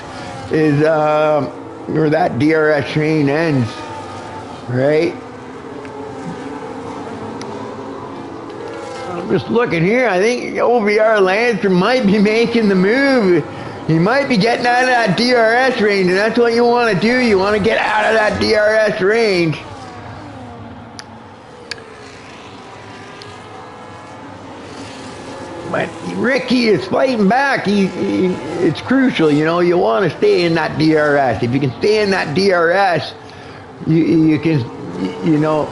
where that DRS train ends, right? I'm just looking here. I think OVR Lancer might be making the move. He might be getting out of that DRS range, and that's what you want to do. You want to get out of that DRS range. But Ricky is fighting back. It's crucial, you know. You want to stay in that DRS. If you can stay in that DRS, you can, you know,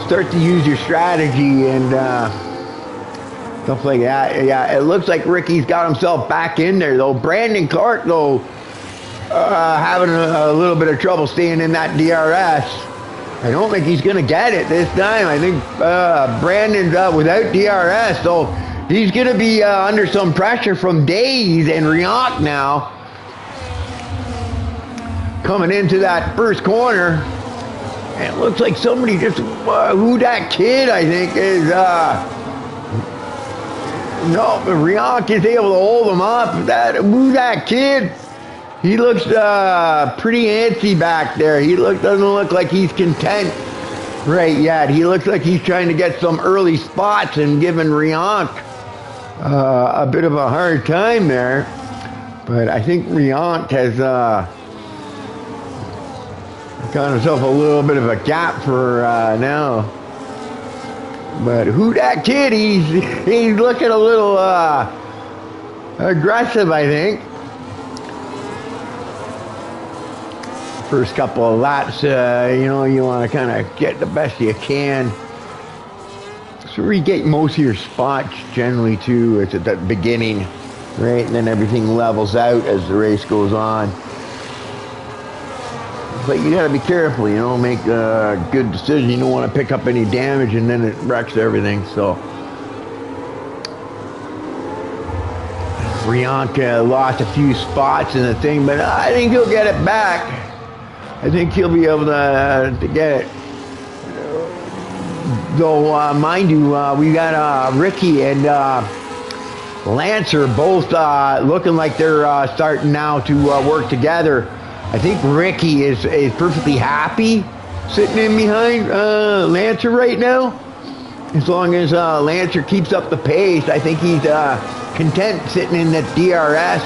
start to use your strategy and stuff like that. Yeah, it looks like Ricky's got himself back in there, though. Brandon Clark, though, having a little bit of trouble staying in that DRS. I don't think he's going to get it this time. I think Brandon's without DRS, so he's going to be under some pressure from Days and Riant now. Coming into that first corner. And it looks like somebody just, who that kid, I think, is, no, Riant is able to hold him up. Who that kid? He looks pretty antsy back there. He doesn't look like he's content right yet. He looks like he's trying to get some early spots and giving Riant a bit of a hard time there. But I think Riant has got himself a little bit of a gap for now. But who that kid? He's looking a little aggressive, I think. First couple of laps, you know, you want to kind of get the best you can. So where you get most of your spots generally too, it's at the beginning, right? And then everything levels out as the race goes on. But you got to be careful, you know, make a good decision. You don't want to pick up any damage and then it wrecks everything, so. Riant lost a few spots in the thing, but I think he'll get it back. I think he'll be able to get it. Though, mind you, we got Ricky and Lancer both looking like they're starting now to work together. I think Ricky is perfectly happy sitting in behind Lancer right now. As long as Lancer keeps up the pace, I think he's content sitting in the DRS.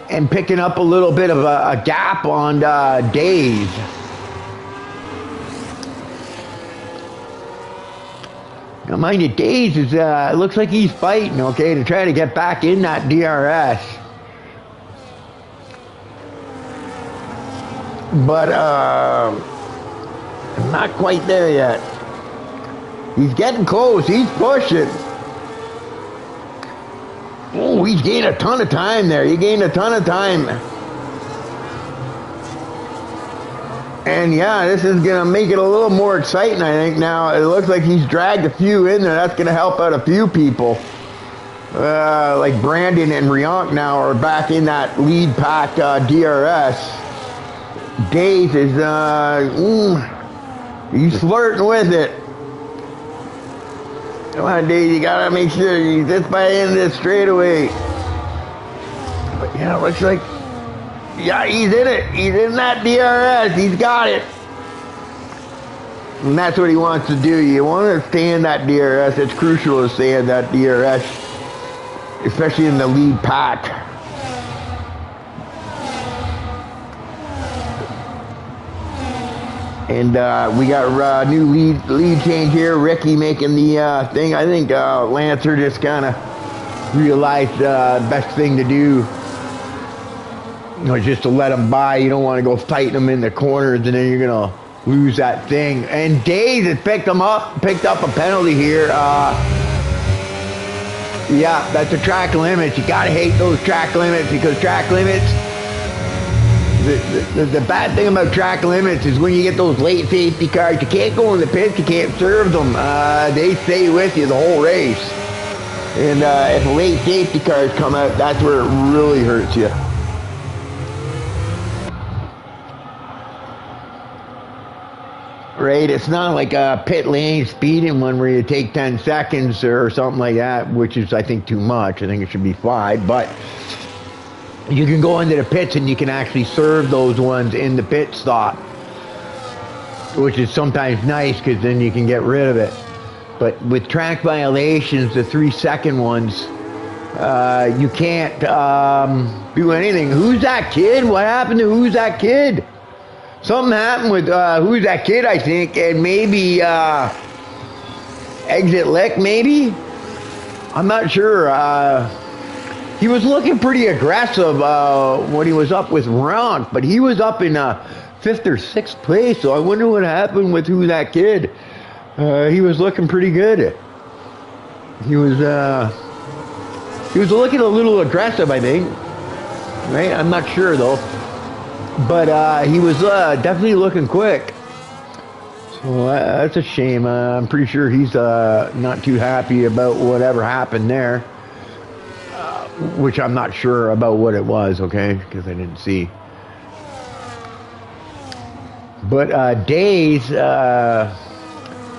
And picking up a little bit of a gap on Days. Now, mind you, Days is, looks like he's fighting, okay, to try to get back in that DRS. But, not quite there yet. He's getting close, he's pushing. Oh, he's gained a ton of time there. He gained a ton of time. And yeah, this is going to make it a little more exciting, I think, now. It looks like he's dragged a few in there. That's going to help out a few people. Like Brandon and Riant now are back in that lead pack DRS. Days is, he's flirting with it. Come on, Dave, you gotta make sure you just by the end of this straightaway. But yeah, looks like, yeah, he's in it. He's in that DRS. He's got it. And that's what he wants to do. You want to stay in that DRS. It's crucial to stay in that DRS, especially in the lead pack. And we got new lead change here. Ricky making the thing. I think Lancer just kind of realized the best thing to do, you know, just to let him by. You don't want to go fighting him in the corners, and then you're gonna lose that thing. And Days has picked up a penalty here. Yeah, that's a track limit. You gotta hate those track limits, because track limits. The bad thing about track limits is when you get those late safety cars, you can't go in the pits, you can't serve them. They stay with you the whole race. And if late safety cars come out, that's where it really hurts you. Right, it's not like a pit lane speeding one where you take 10 seconds or something like that, which is, I think, too much. I think it should be 5, but you can go into the pits and you can actually serve those ones in the pit stop, which is sometimes nice because then you can get rid of it. But with track violations, the 3-second ones, you can't do anything. Who's that kid? What happened to Who's That Kid? Something happened with Who's That Kid, I think, and maybe Exit Lick, maybe? I'm not sure. He was looking pretty aggressive when he was up with Ronk, but he was up in 5th or 6th place, so I wonder what happened with Who's That Kid. He was looking pretty good. He was looking a little aggressive, I think. Right? I'm not sure, though. But he was definitely looking quick. So that's a shame. I'm pretty sure he's not too happy about whatever happened there. Which I'm not sure about what it was, okay? Because I didn't see. But Days, now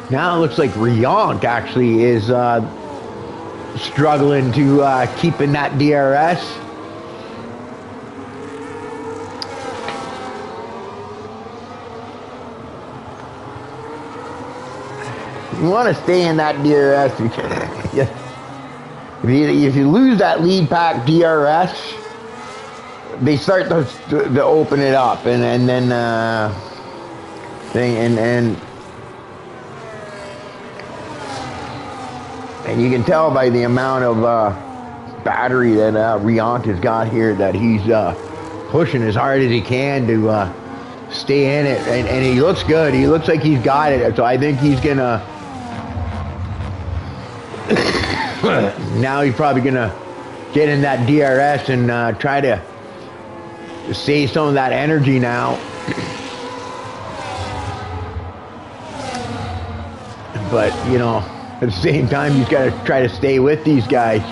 it looks like Rionk actually is struggling to keep in that DRS. You want to stay in that DRS because yeah. If you lose that lead pack DRS, they start to open it up, and then and you can tell by the amount of battery that Rionk has got here that he's pushing as hard as he can to stay in it, and he looks good. He looks like he's got it, so I think he's gonna. Now he's probably gonna get in that DRS and try to save some of that energy now. But you know, at the same time, he's got to try to stay with these guys.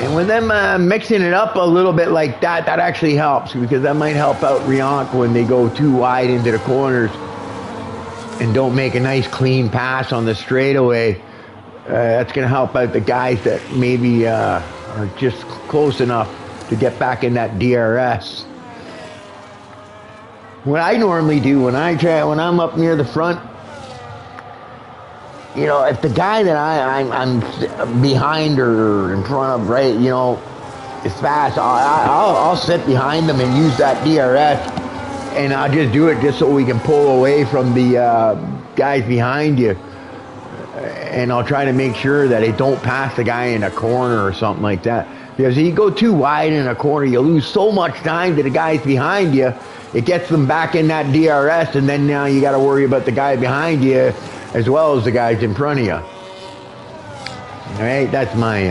And with them mixing it up a little bit like that, that actually helps, because that might help out Rionk when they go too wide into the corners and don't make a nice clean pass on the straightaway. That's going to help out the guys that maybe are just close enough to get back in that DRS. What I normally do when I'm up near the front, you know, if the guy that I'm behind or in front of, right, you know, is fast, I'll sit behind them and use that DRS. And I'll just do it just so we can pull away from the guys behind you. And I'll try to make sure that they don't pass the guy in a corner or something like that. Because if you go too wide in a corner, you lose so much time to the guys behind you. It gets them back in that DRS, and then now you got to worry about the guy behind you as well as the guys in front of you. All right, that's my,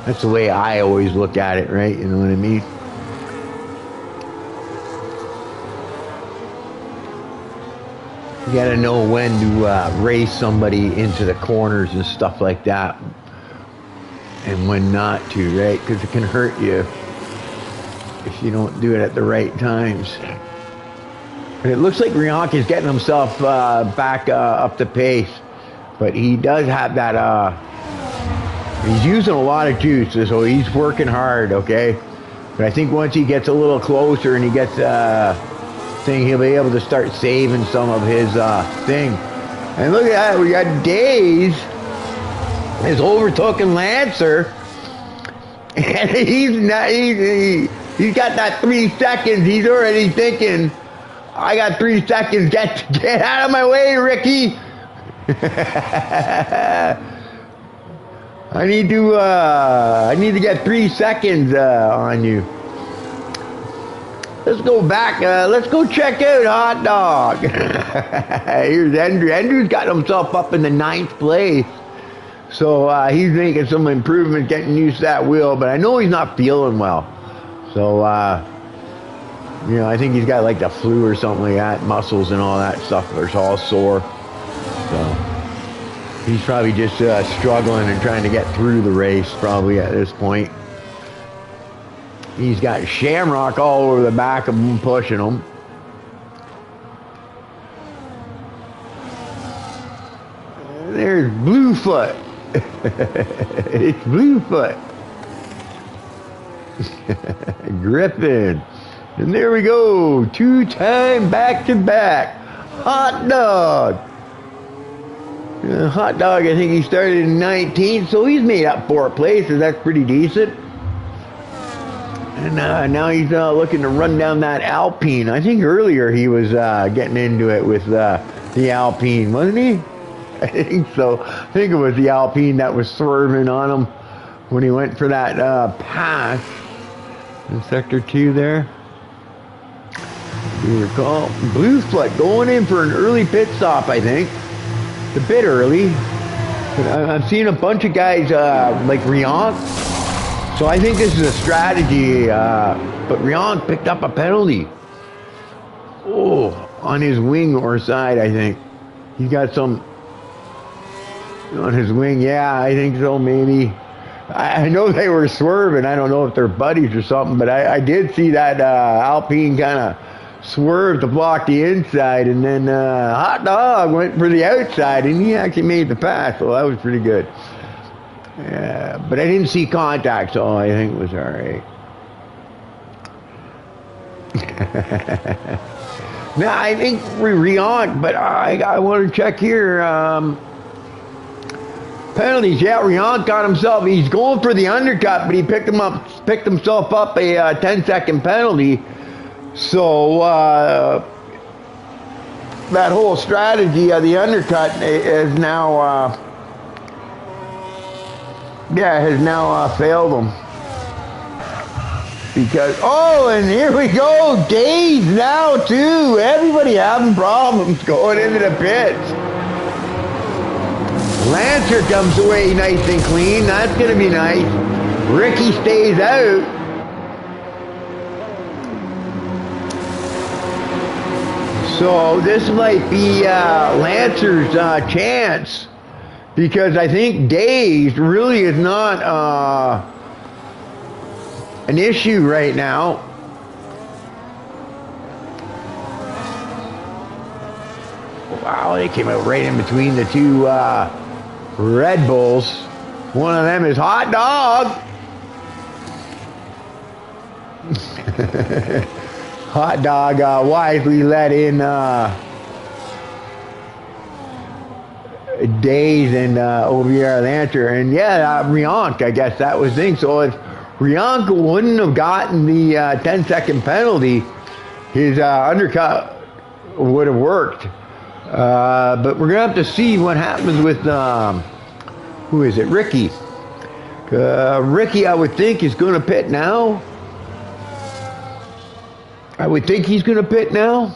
that's the way I always look at it, right? You know what I mean? You gotta know when to race somebody into the corners and stuff like that, and when not to, right? Because it can hurt you if you don't do it at the right times. But it looks like Rionk is getting himself back up to pace. But he does have that, he's using a lot of juice, so he's working hard, okay? But I think once he gets a little closer and he gets thing, he'll be able to start saving some of his thing. And look at that, we got Days is overtaken Lancer, and he's got that 3 seconds. He's already thinking, I got 3 seconds. Get out of my way, Ricky. I need to get 3 seconds on you. Let's go back. Let's go check out Hot Dog. Here's Andrew. Andrew's got himself up in the 9th place. So he's making some improvement, getting used to that wheel. But I know he's not feeling well. So, you know, I think he's got like the flu or something like that. Muscles and all that stuff are all sore. So he's probably just struggling and trying to get through the race probably at this point. He's got Shamrock all over the back of him, pushing him. There's Bluefoot. It's Bluefoot. Griffin. And there we go. 2-time back-to-back. Hot Dog. Hot Dog, I think he started in 19th, so he's made up 4 places. That's pretty decent. And now he's looking to run down that Alpine. I think earlier he was getting into it with the Alpine, wasn't he? I think so. I think it was the Alpine that was swerving on him when he went for that pass in Sector 2 there. You recall Bluefoot going in for an early pit stop, I think. It's a bit early. But I've seen a bunch of guys like Riant. So I think this is a strategy, but Riant picked up a penalty. Oh, on his wing or side, I think. He got some on his wing. Yeah, I think so, maybe. I know they were swerving. I don't know if they're buddies or something, but I did see that Alpine kind of swerve to block the inside, and then Hot Dog went for the outside, and he actually made the pass, so that was pretty good. Yeah, but I didn't see contact, so I think it was all right. Now, I think we're Riant, but I want to check here. Penalties, yeah, Riant got himself, he's going for the undercut, but he picked himself up a 10-second penalty. So, that whole strategy of the undercut is now, failed him. Because, oh, and here we go, Days now too. Everybody having problems going into the pits. Lancer comes away nice and clean. That's going to be nice. Ricky stays out. So this might be Lancer's chance. Because I think Days really is not an issue right now. Wow, they came out right in between the two Red Bulls. One of them is Hot Dog. Hot Dog wisely let in Days and OVR Lancer, and yeah, Riant, I guess that was the thing. So if Riant wouldn't have gotten the 10-second penalty, his undercut would have worked. But we're gonna have to see what happens with who is it? Ricky. Ricky, I would think, is going to pit now. I would think he's going to pit now.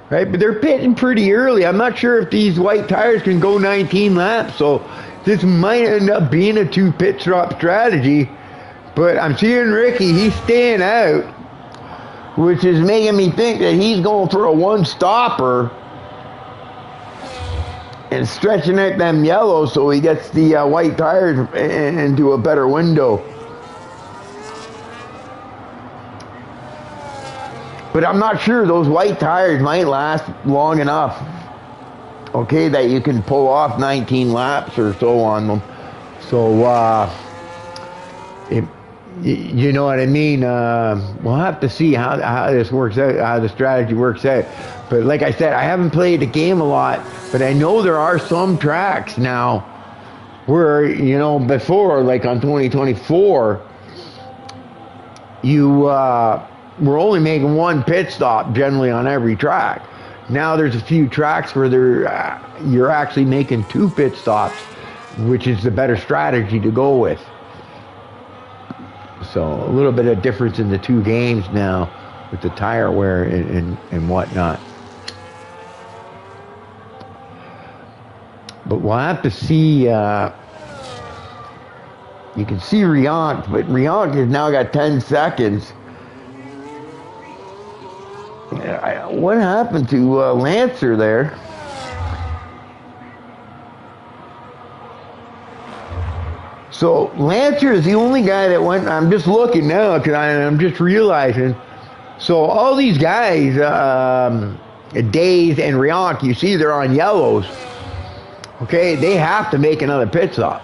Right, but they're pitting pretty early. I'm not sure if these white tires can go 19 laps, so this might end up being a 2 pit stop strategy. But I'm seeing Ricky, he's staying out, which is making me think that he's going for a 1-stopper and stretching out them yellows so he gets the white tires into a better window. But I'm not sure those white tires might last long enough. okay, that you can pull off 19 laps or so on them. So, you know what I mean? We'll have to see how this works out, how the strategy works out. But like I said, I haven't played the game a lot, but I know there are some tracks now where, you know, before, like on 2024, you were only making one pit stop generally on every track. Now there's a few tracks where you're actually making 2 pit stops, which is the better strategy to go with. So a little bit of difference in the 2 games now with the tire wear and whatnot. But we'll have to see. You can see Riant, but Riant has now got 10 seconds. What happened to Lancer there? So Lancer is the only guy that went. I'm just looking now because I'm just realizing. So all these guys, Days and Riant, you see they're on yellows. Okay, they have to make another pit stop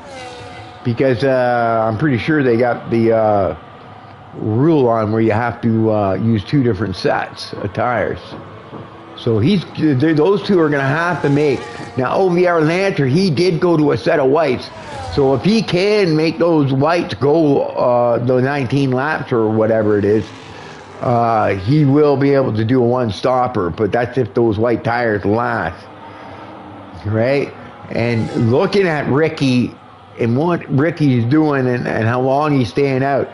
because I'm pretty sure they got the rule on where you have to use 2 different sets of tires. So those 2 are going to have to make. Now OVR Lancer, he did go to a set of whites. So if he can make those whites go the 19 laps or whatever it is, he will be able to do a 1-stopper. But that's if those white tires last, right? And looking at Ricky and what Ricky's doing and how long he's staying out,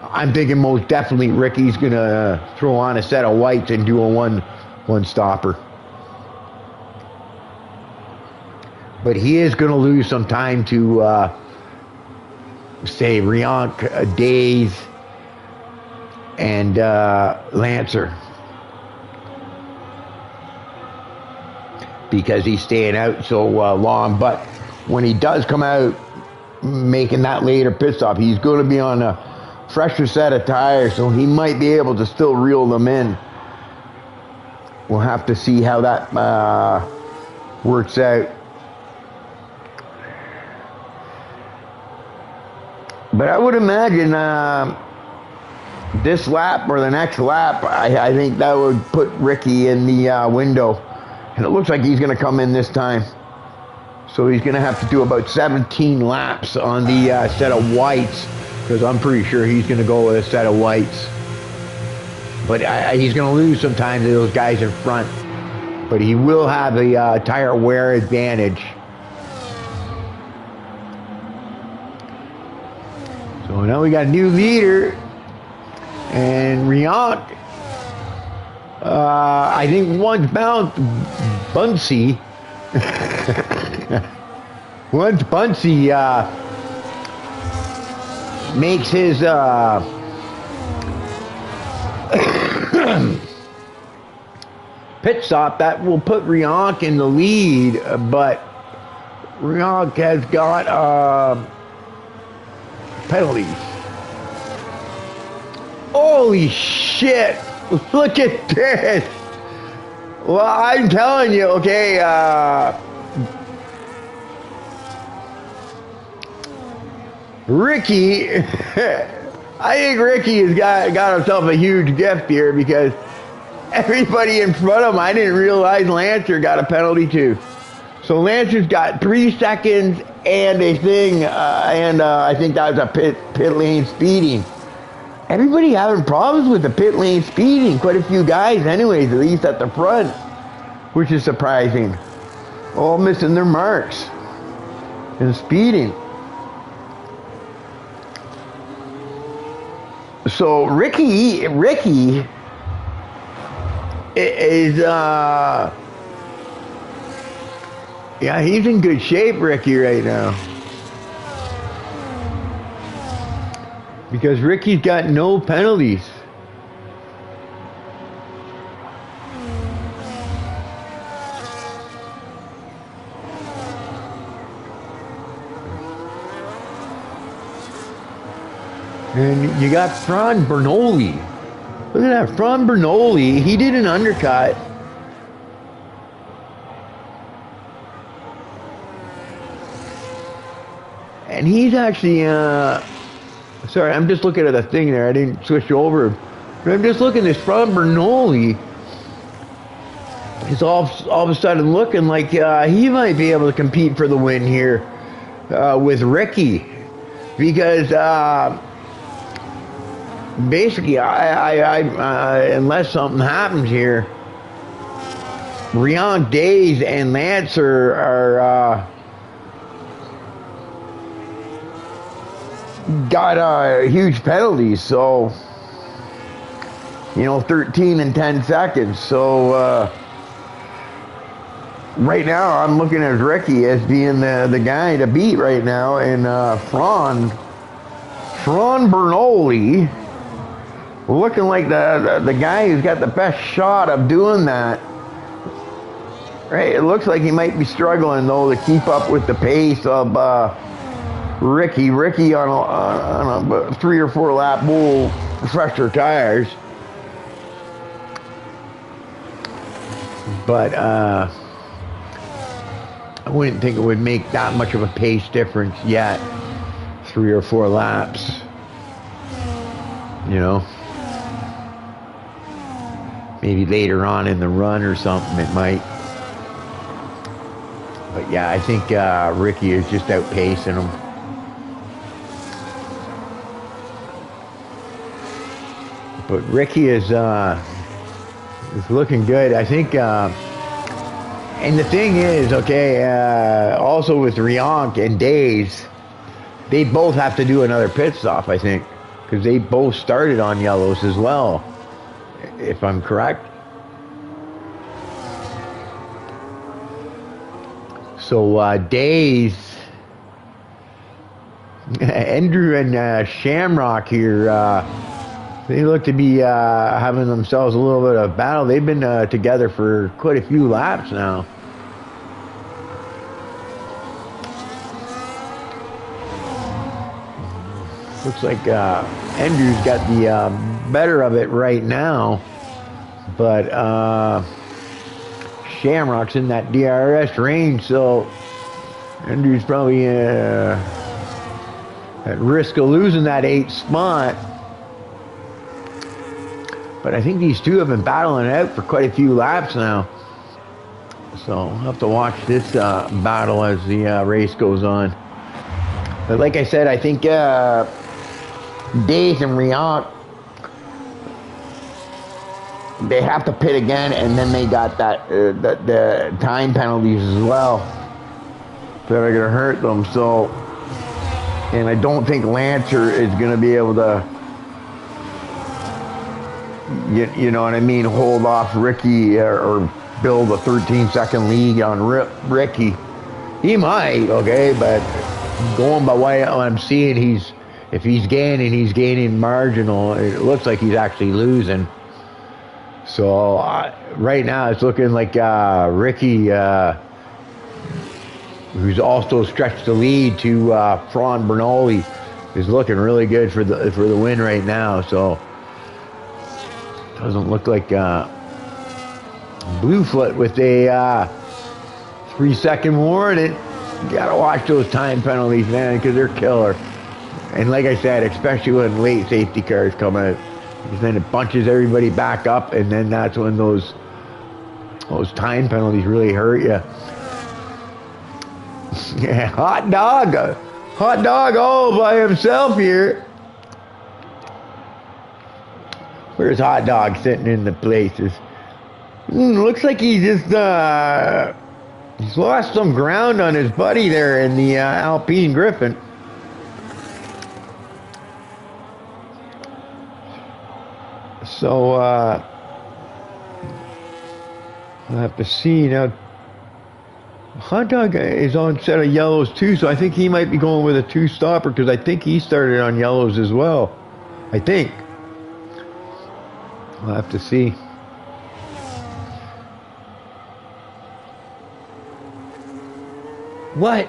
I'm thinking most definitely Ricky's going to throw on a set of whites and do a 1-stopper. But he is going to lose some time to, say, Riant, Days, and Lancer. Because he's staying out so long. But when he does come out making that later pit stop, he's going to be on a fresher set of tires, so he might be able to still reel them in. We'll have to see how that works out. But I would imagine this lap or the next lap, I think that would put Ricky in the window. And it looks like he's going to come in this time. So he's going to have to do about 17 laps on the set of whites, because I'm pretty sure he's going to go with a set of whites. But he's going to lose some time to those guys in front. But he will have a tire wear advantage. So now we got a new leader. And Riant, I think once Bunsey, once Bunsey makes his pit stop, that will put Riant in the lead, but Riant has got penalties. Holy shit! Look at this! Well, I'm telling you, okay, Ricky, I think Ricky has got himself a huge gift here, because everybody in front of him, I didn't realize Lancer got a penalty too. So Lancer's got 3 seconds and a thing, I think that was a pit lane speeding. Everybody having problems with the pit lane speeding. Quite a few guys anyways, at least at the front, which is surprising. All missing their marks and speeding. So Ricky is yeah, he's in good shape, Ricky, right now. Because Ricky's got no penalties. And you got Fran Bernoulli. Look at that, Fran Bernoulli. He did an undercut. and he's actually, sorry, I'm just looking at a thing there. I didn't switch over. But I'm just looking at this Ron Bernoulli. He's all of a sudden looking like he might be able to compete for the win here with Ricky. Because basically, unless something happens here, Rion Days and Lance are got huge penalties. So, 13 and 10 seconds. So right now, I'm looking at Ricky as being the guy to beat right now, and Ron Bernoulli looking like the guy who's got the best shot of doing that. Right, it looks like he might be struggling though to keep up with the pace of Ricky. Ricky on a 3 or 4 lap bull fresher tires, but I wouldn't think it would make that much of a pace difference yet. 3 or 4 laps, maybe later on in the run or something it might. But yeah, I think Ricky is just outpacing him. But Ricky is looking good. I think, and the thing is, also with Rionk and Days, they both have to do another pit stop, I think, because they both started on yellows as well, if I'm correct. So Days, Andrew and Shamrock here, they look to be having themselves a little bit of battle. They've been together for quite a few laps now. Looks like Andrew's got the better of it right now, but Shamrock's in that DRS range, so Andrew's probably at risk of losing that 8th spot. But I think these two have been battling it out for quite a few laps now. So I'll have to watch this battle as the race goes on. But like I said, I think Days and Riant, they have to pit again, and then they got the time penalties as well that are going to hurt them. So, and I don't think Lancer is going to be able to, you know what I mean, hold off Ricky or build a 13-second lead on Ricky. He might, but going by what I'm seeing, if he's gaining marginal. It looks like he's actually losing. So right now it's looking like Ricky, who's also stretched the lead to Ron Bernoulli, is looking really good for the win right now. So doesn't look like Bluefoot with a 3-second warning. You gotta watch those time penalties, man, because they're killer. And like I said, especially when late safety cars come out, because then it bunches everybody back up, and then that's when those time penalties really hurt you. Yeah, hot dog all by himself here. Where's Hot Dog sitting in the places? Looks like he just he's lost some ground on his buddy there in the Alpine Griffin. So I'll have to see now. Hot Dog is on set of yellows too, so I think he might be going with a 2-stopper, because I think he started on yellows as well. I think. I'll have to see. What?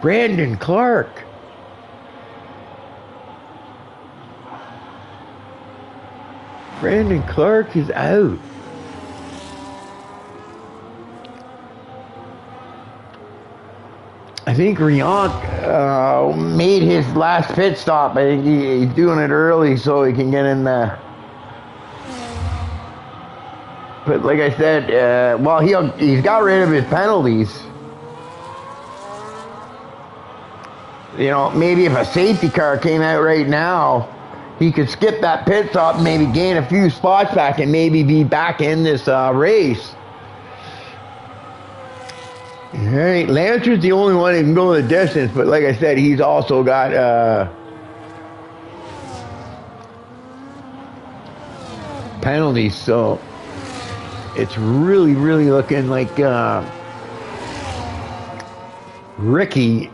Brandon Clark. Brandon Clark is out. I think Riant made his last pit stop. I think he's doing it early so he can get in the. But like I said, well, he's got rid of his penalties. You know, maybe if a safety car came out right now, he could skip that pit stop, maybe gain a few spots back, and maybe be back in this race. All right, Lancer's the only one who can go the distance, but like I said, he's also got penalties, so it's really, really looking like Ricky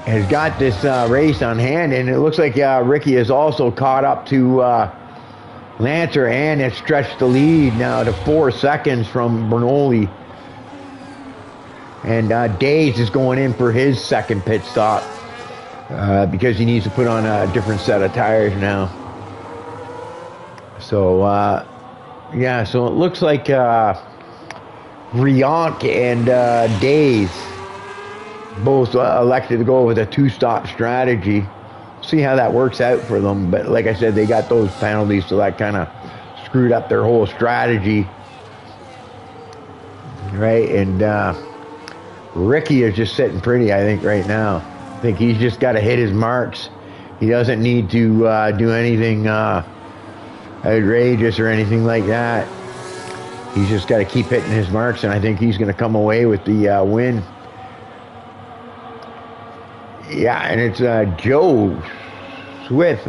has got this race on hand, and it looks like Ricky has also caught up to Lancer and has stretched the lead now to 4 seconds from Bernoulli. And Days is going in for his second pit stop because he needs to put on a different set of tires now. So, yeah, so it looks like Riant and Days both elected to go with a 2-stop strategy. See how that works out for them. But like I said, they got those penalties, so that kind of screwed up their whole strategy. Right? And Ricky is just sitting pretty, I think, right now. I think he's just got to hit his marks. He doesn't need to do anything outrageous or anything like that. He's just got to keep hitting his marks, and I think he's going to come away with the win. Yeah, and it's Joe Swift.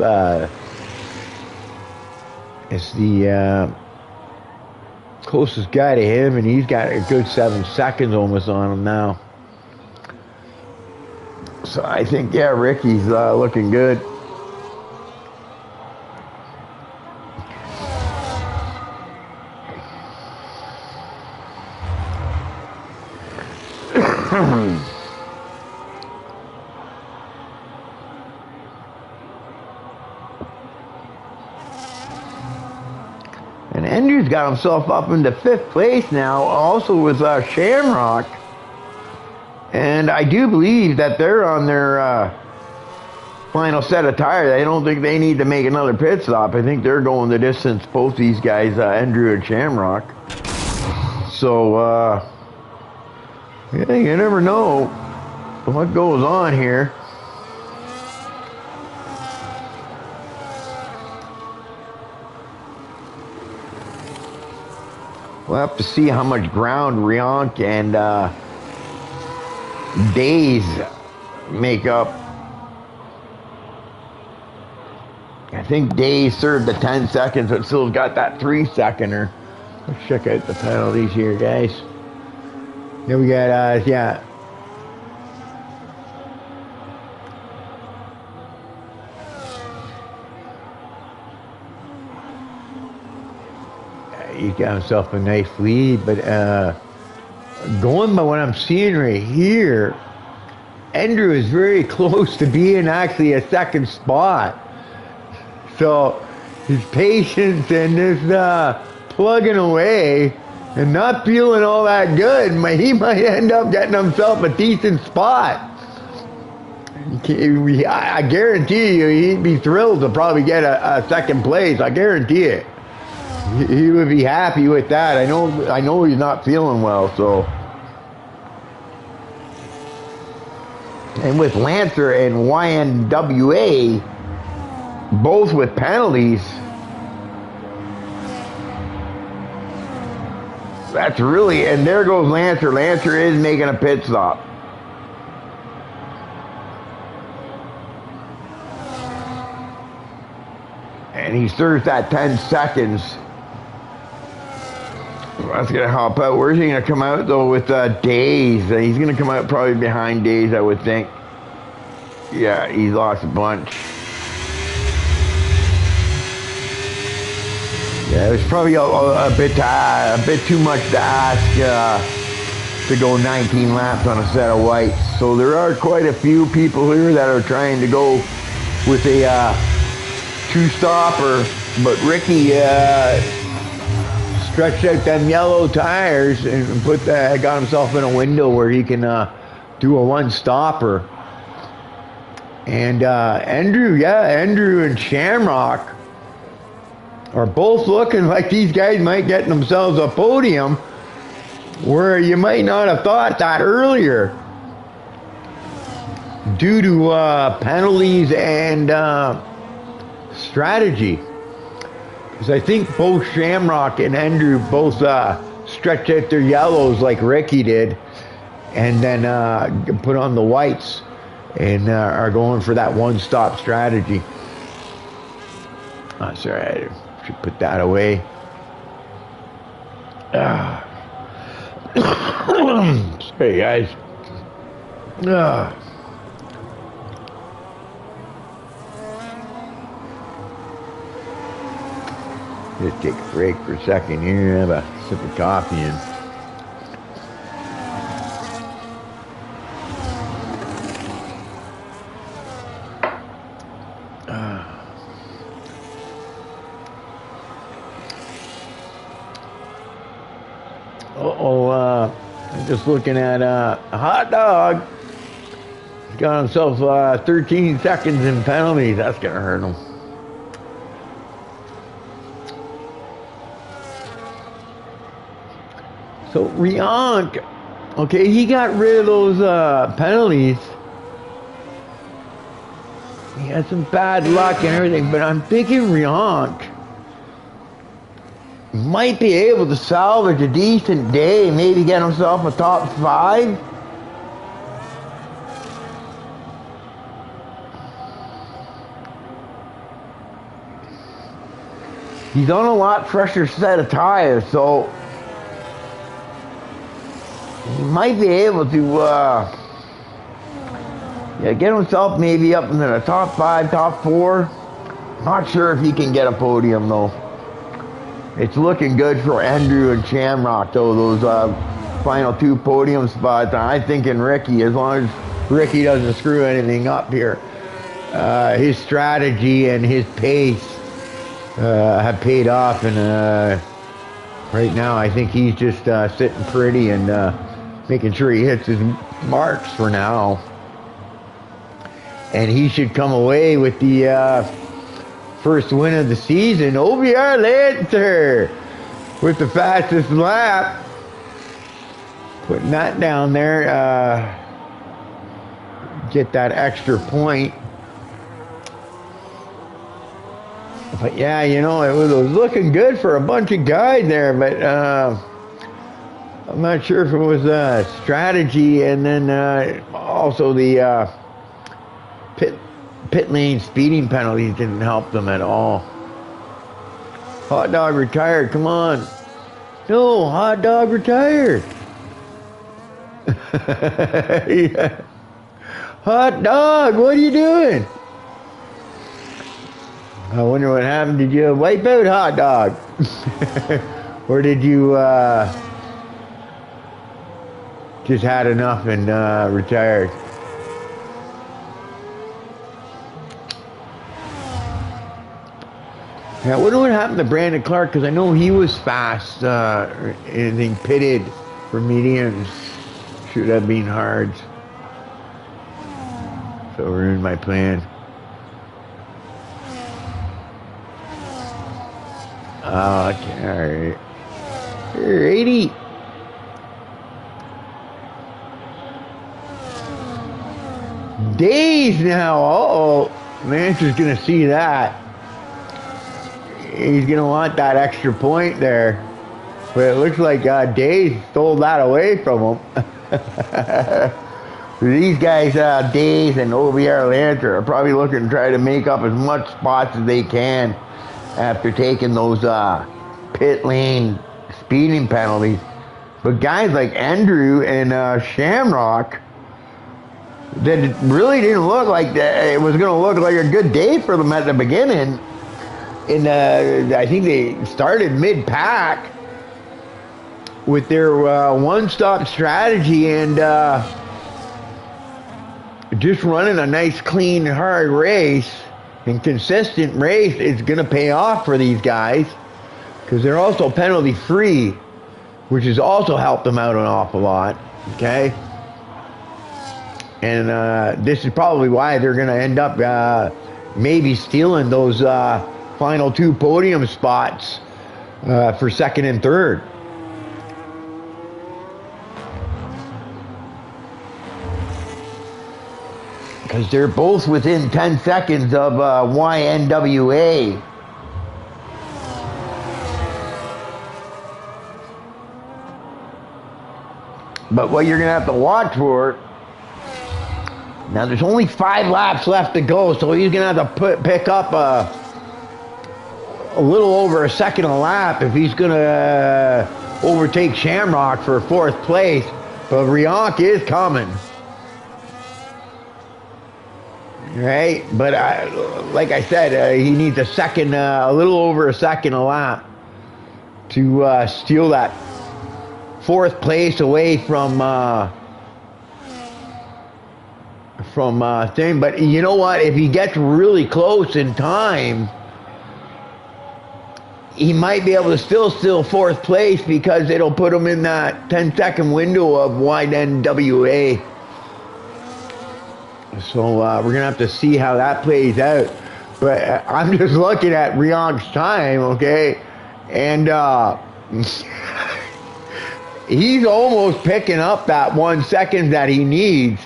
It's the closest guy to him, and he's got a good 7 seconds almost on him now. So I think, yeah, Ricky's looking good. And Andrew's got himself up into 5th place now, also with Shamrock. And I do believe that they're on their final set of tires. I don't think they need to make another pit stop. I think they're going the distance, both these guys, Andrew and Shamrock. So, yeah, you never know what goes on here. We'll have to see how much ground Riant and Days make up. I think Days served the 10 seconds, but still got that 3-seconder. Let's check out the penalties here, guys. Here we got, yeah. He's got himself a nice lead, but going by what I'm seeing right here, Andrew is very close to being actually a 2nd spot. So his patience and this plugging away and not feeling all that good, he might end up getting himself a decent spot. I guarantee you he'd be thrilled to probably get a 2nd place. I guarantee it. He would be happy with that. I know he's not feeling well, so. And with Lancer and YNWA, both with penalties, that's really, and there goes Lancer. Lancer is making a pit stop. And he serves that 10 seconds. That's going to help out. Where's he going to come out, though, with Days? He's going to come out probably behind Days, I would think. Yeah, he's lost a bunch. Yeah, it's probably a bit too much to ask to go 19 laps on a set of whites. So there are quite a few people here that are trying to go with a 2-stopper, but Ricky stretched out them yellow tires and got himself in a window where he can do a one-stopper. And Andrew and Shamrock are both looking like these guys might get themselves a podium, where you might not have thought that earlier due to penalties and strategy. Because I think both Shamrock and Andrew both stretched out their yellows like Ricky did, and then put on the whites, and are going for that one-stop strategy. Oh, sorry, I should put that away. Sorry, guys. Just take a break for a second here, have a sip of coffee and I'm just looking at a hot dog. He's got himself 13 seconds in penalties. That's gonna hurt him. So Rionk, okay, he got rid of those penalties. He had some bad luck and everything, but I'm thinking Rionk might be able to salvage a decent day, maybe get himself a top 5. He's on a lot fresher set of tires, so he might be able to get himself maybe up into the top 5, top 4. Not sure if he can get a podium though. It's looking good for Andrew and Shamrock though, those final 2 podium spots. I'm thinking Ricky, as long as Ricky doesn't screw anything up here. His strategy and his pace have paid off, and right now I think he's just sitting pretty and making sure he hits his marks for now. And he should come away with the first win of the season. OBR Lancer with the fastest lap. Putting that down there. Get that extra point. But yeah, you know, it was looking good for a bunch of guys there, but I'm not sure if it was strategy, and then also the pit lane speeding penalties didn't help them at all. Hot dog retired, come on. No, hot dog retired. Yeah. Hot dog, what are you doing? I wonder what happened. Did you wipe out hot dog? Or did you just had enough and retired? Yeah, I wonder what happened to Brandon Clark, because I know he was fast, anything pitted for mediums. Should have been hard. So ruined my plan. Oh, okay, alright. You're 80. Days now. Uh-oh. Lancer's gonna see that. He's gonna want that extra point there. But it looks like Days stole that away from him. These guys, Days and OBR Lancer, are probably looking to try to make up as much spots as they can after taking those pit lane speeding penalties. But guys like Andrew and Shamrock, that really didn't look like that. It was going to look like a good day for them at the beginning. I think they started mid-pack with their one-stop strategy and just running a nice, clean, hard race and consistent race is going to pay off for these guys, because they're also penalty-free, which has also helped them out an awful lot. Okay. And this is probably why they're going to end up maybe stealing those final 2 podium spots for second and third. Because they're both within 10 seconds of YNWA. But what you're going to have to watch for, now there's only 5 laps left to go, so he's going to have to pick up a little over a second a lap if he's going to overtake Shamrock for 4th place. But Rionk is coming. Right? But like I said, he needs a second, a little over a second a lap to steal that 4th place away from thing. But you know what? If he gets really close in time, he might be able to still steal 4th place because it'll put him in that 10-second window of YNWA. So we're going to have to see how that plays out. But I'm just looking at Rionk's time, okay? And he's almost picking up that 1 second that he needs.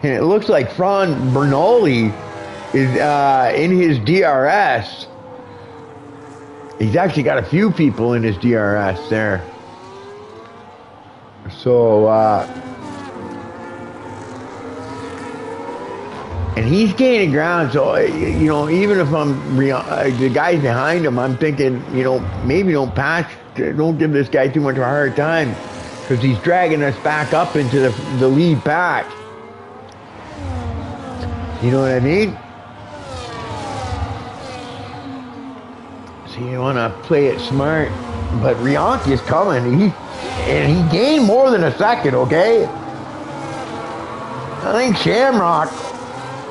And it looks like Fran Bernoulli is in his DRS. He's actually got a few people in his DRS there. So, and he's gaining ground. So, you know, even if I'm the guys behind him, I'm thinking, you know, maybe don't give this guy too much of a hard time, because he's dragging us back up into the lead pack. You know what I mean? So you want to play it smart. But Rionk is coming. And he gained more than a second, okay? I think Shamrock,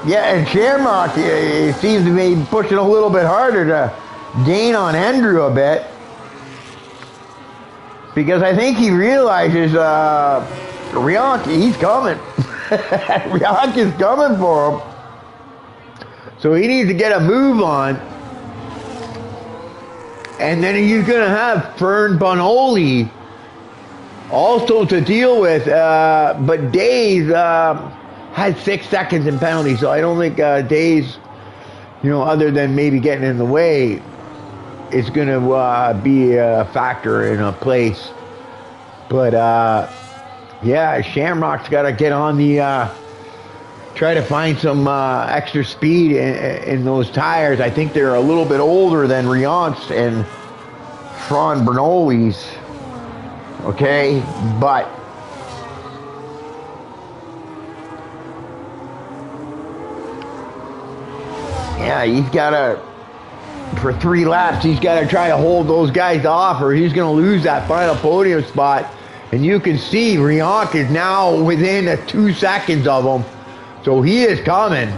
and Shamrock seems to be pushing a little bit harder to gain on Andrew a bit. Because I think he realizes Rionk, he's coming. Rionk is coming for him. So he needs to get a move on. And then he's going to have Fern Bonoli also to deal with. But Days had 6 seconds in penalty. So I don't think Days, you know, other than maybe getting in the way, is going to be a factor in a place. But, yeah, Shamrock's got to get on the... try to find some extra speed in those tires. I think they're a little bit older than Rionk's and Fran Bernoulli's. Okay, but yeah, he's got to, for 3 laps, he's got to try to hold those guys off, or he's going to lose that final podium spot. And you can see Rionk is now within 2 seconds of him. So he is coming.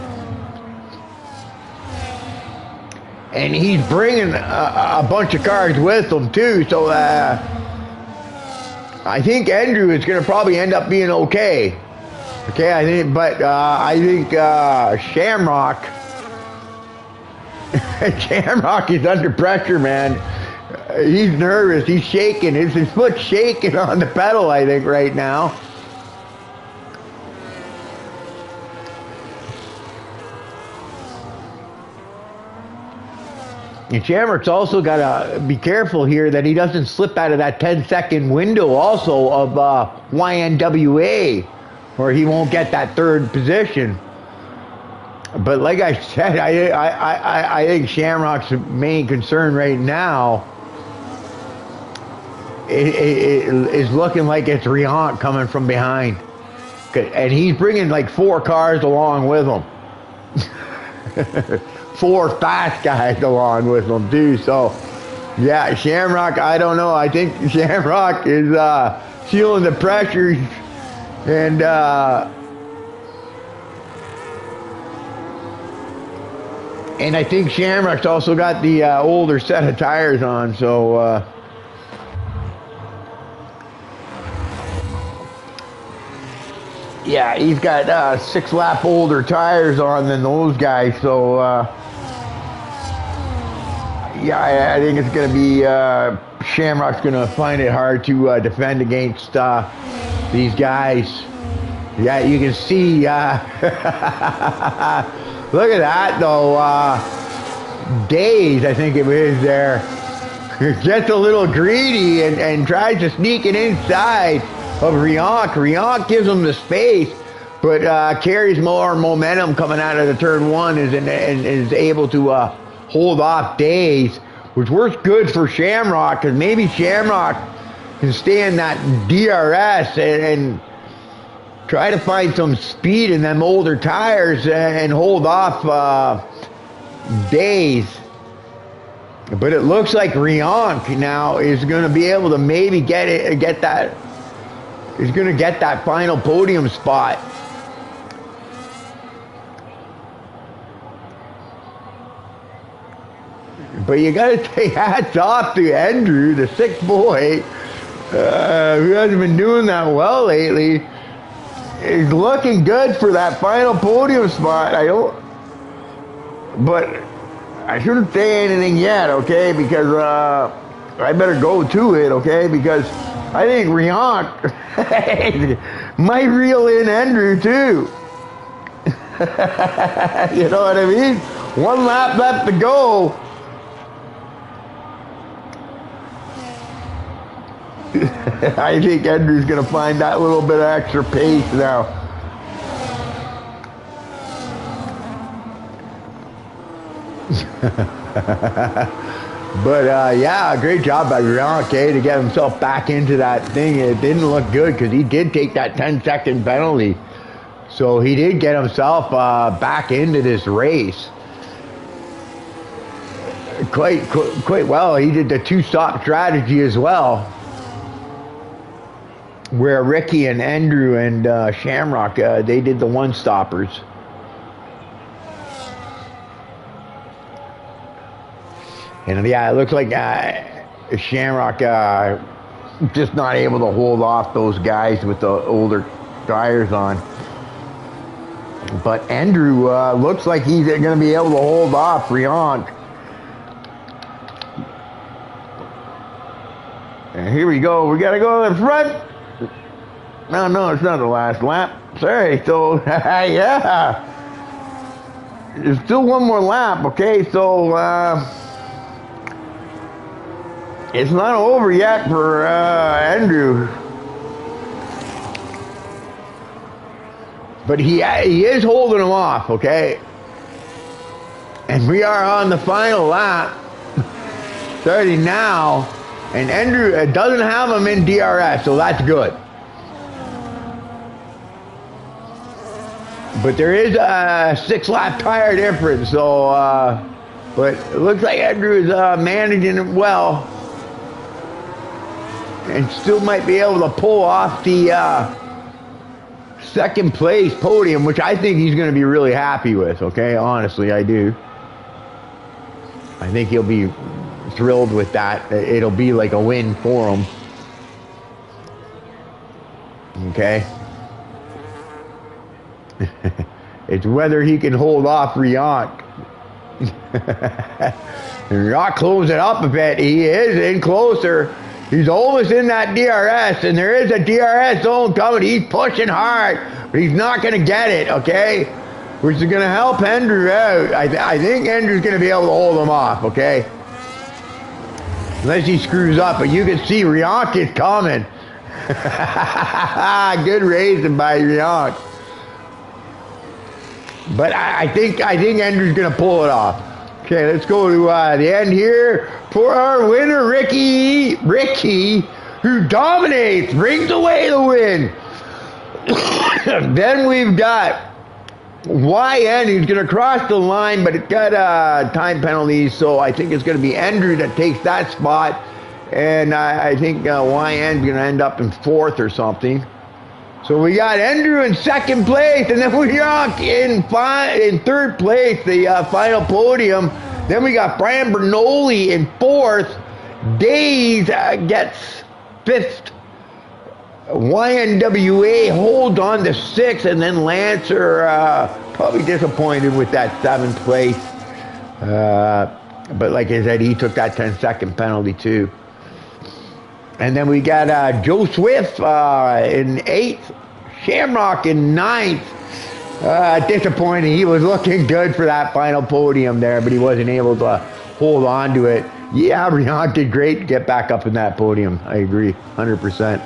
And he's bringing a bunch of cars with him too. So I think Andrew is going to probably end up being okay. Okay, I think, but I think Shamrock Shamrock is under pressure, man. He's nervous. He's shaking. His foot's shaking on the pedal, I think, right now. And Shamrock's also got to be careful here that he doesn't slip out of that 10-second window also of YNWA, or he won't get that 3rd position. But like I said, I think Shamrock's main concern right now is looking like it's Rionk coming from behind. And he's bringing like 4 cars along with him. 4 fast guys along with them too. So yeah, Shamrock, I don't know. I think Shamrock is feeling the pressure, and I think Shamrock's also got the older set of tires on. So Yeah, he's got 6 lap older tires on than those guys, so yeah, I think it's going to be Shamrock's going to find it hard to defend against these guys. Yeah, you can see. Look at that, though. Days, I think it was there. Gets a little greedy and tries to sneak it inside of Rianc. Rianc gives him the space, but carries more momentum coming out of the turn 1 and is able to hold off Days, which works good for Shamrock, because maybe Shamrock can stay in that DRS and try to find some speed in them older tires and hold off Days. But it looks like Rianc now is going to be able to maybe get that final podium spot. But you got to take hats off to Andrew, the 6th boy, who hasn't been doing that well lately. He's looking good for that final podium spot. But I shouldn't say anything yet, okay? Because I better go to it, okay? Because I think Rianc might reel in Andrew too. You know what I mean? 1 lap left to go. I think Andrew's going to find that little bit of extra pace now. But yeah, great job by Rianc to get himself back into that thing. It didn't look good because he did take that 10-second penalty. So he did get himself back into this race. Quite well. He did the 2-stop strategy as well, where Ricky and Andrew and Shamrock, they did the 1-stoppers. And yeah, it looks like Shamrock just not able to hold off those guys with the older tires on. But Andrew looks like he's going to be able to hold off Rianc. And here we go. We got to go to the front. No, it's not the last lap. Sorry. So, yeah. There's still 1 more lap, okay? So, it's not over yet for Andrew. But he is holding him off, okay? And we are on the final lap, starting now. And Andrew doesn't have him in DRS, so that's good. But there is a 6-lap tire difference, so, but it looks like Andrew is managing it well. And still might be able to pull off the 2nd place podium, which I think he's going to be really happy with, okay? Honestly, I do. I think he'll be thrilled with that. It'll be like a win for him. Okay? It's whether he can hold off Rianc. Rianc close it up a bit. He is in closer. He's almost in that DRS, and there is a DRS zone coming. He's pushing hard, but he's not going to get it, okay? Which is going to help Andrew out. I think Andrew's going to be able to hold him off, okay? Unless he screws up, but you can see Rianc is coming. Good racing by Rianc. But I think Andrew's going to pull it off. Okay, let's go to the end here for our winner, Ricky. Ricky, who dominates, brings away the win. Then we've got YN, who's going to cross the line, but it got time penalties, so I think it's going to be Andrew that takes that spot. And I think YN's going to end up in 4th or something. So we got Andrew in 2nd place, and then we got in 3rd place, the final podium. Then we got Brian Bernoulli in 4th. Days gets 5th YNWA hold on to 6, and then Lancer probably disappointed with that 7th place. But like I said, he took that 10-second penalty too. And then we got Joe Swift in 8th, Shamrock in 9th. Disappointing. He was looking good for that final podium there, but he wasn't able to hold on to it. Yeah, Rihanna did great to get back up in that podium. I agree, 100%.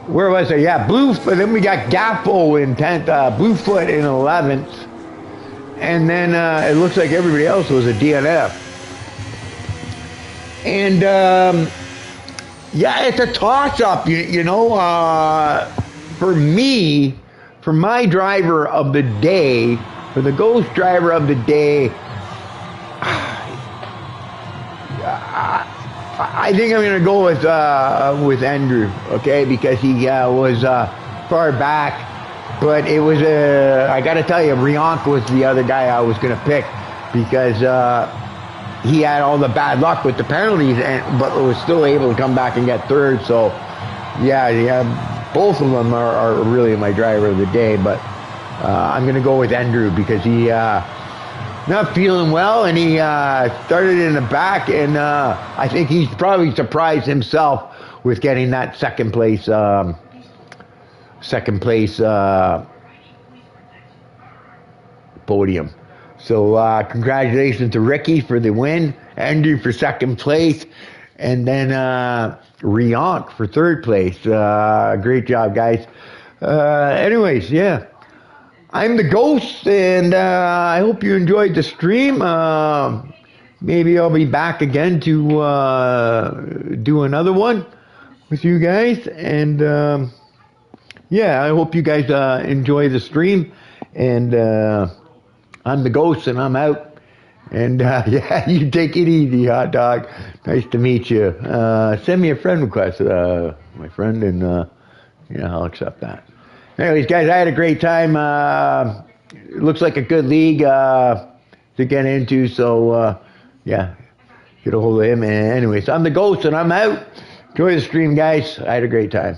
Where was I? Yeah, but then we got Gappo in 10th, Bluefoot in 11th. And then it looks like everybody else was a DNF. And yeah, it's a toss-up, you know. For me, for my driver of the day, for the Ghost driver of the day, I think I'm going to go with Andrew, okay, because he was far back. But it was, I got to tell you, Riank was the other guy I was going to pick because he had all the bad luck with the penalties, but was still able to come back and get 3rd. So, yeah, both of them are really my driver of the day. But I'm going to go with Andrew because he not feeling well, and he started in the back, and I think he's probably surprised himself with getting that second place podium. So congratulations to Ricky for the win, Andrew for 2nd place, and then Riank for 3rd place. Great job, guys. Anyways, yeah, I'm the Ghost, and I hope you enjoyed the stream. Maybe I'll be back again to do another one with you guys, and yeah, I hope you guys enjoy the stream, and I'm the Ghost, and I'm out, and yeah, you take it easy, hot dog. Nice to meet you. Send me a friend request, my friend, and yeah, I'll accept that. Anyways, guys, I had a great time. It looks like a good league to get into, so yeah, get a hold of him. And anyways, I'm the Ghost, and I'm out. Enjoy the stream, guys. I had a great time.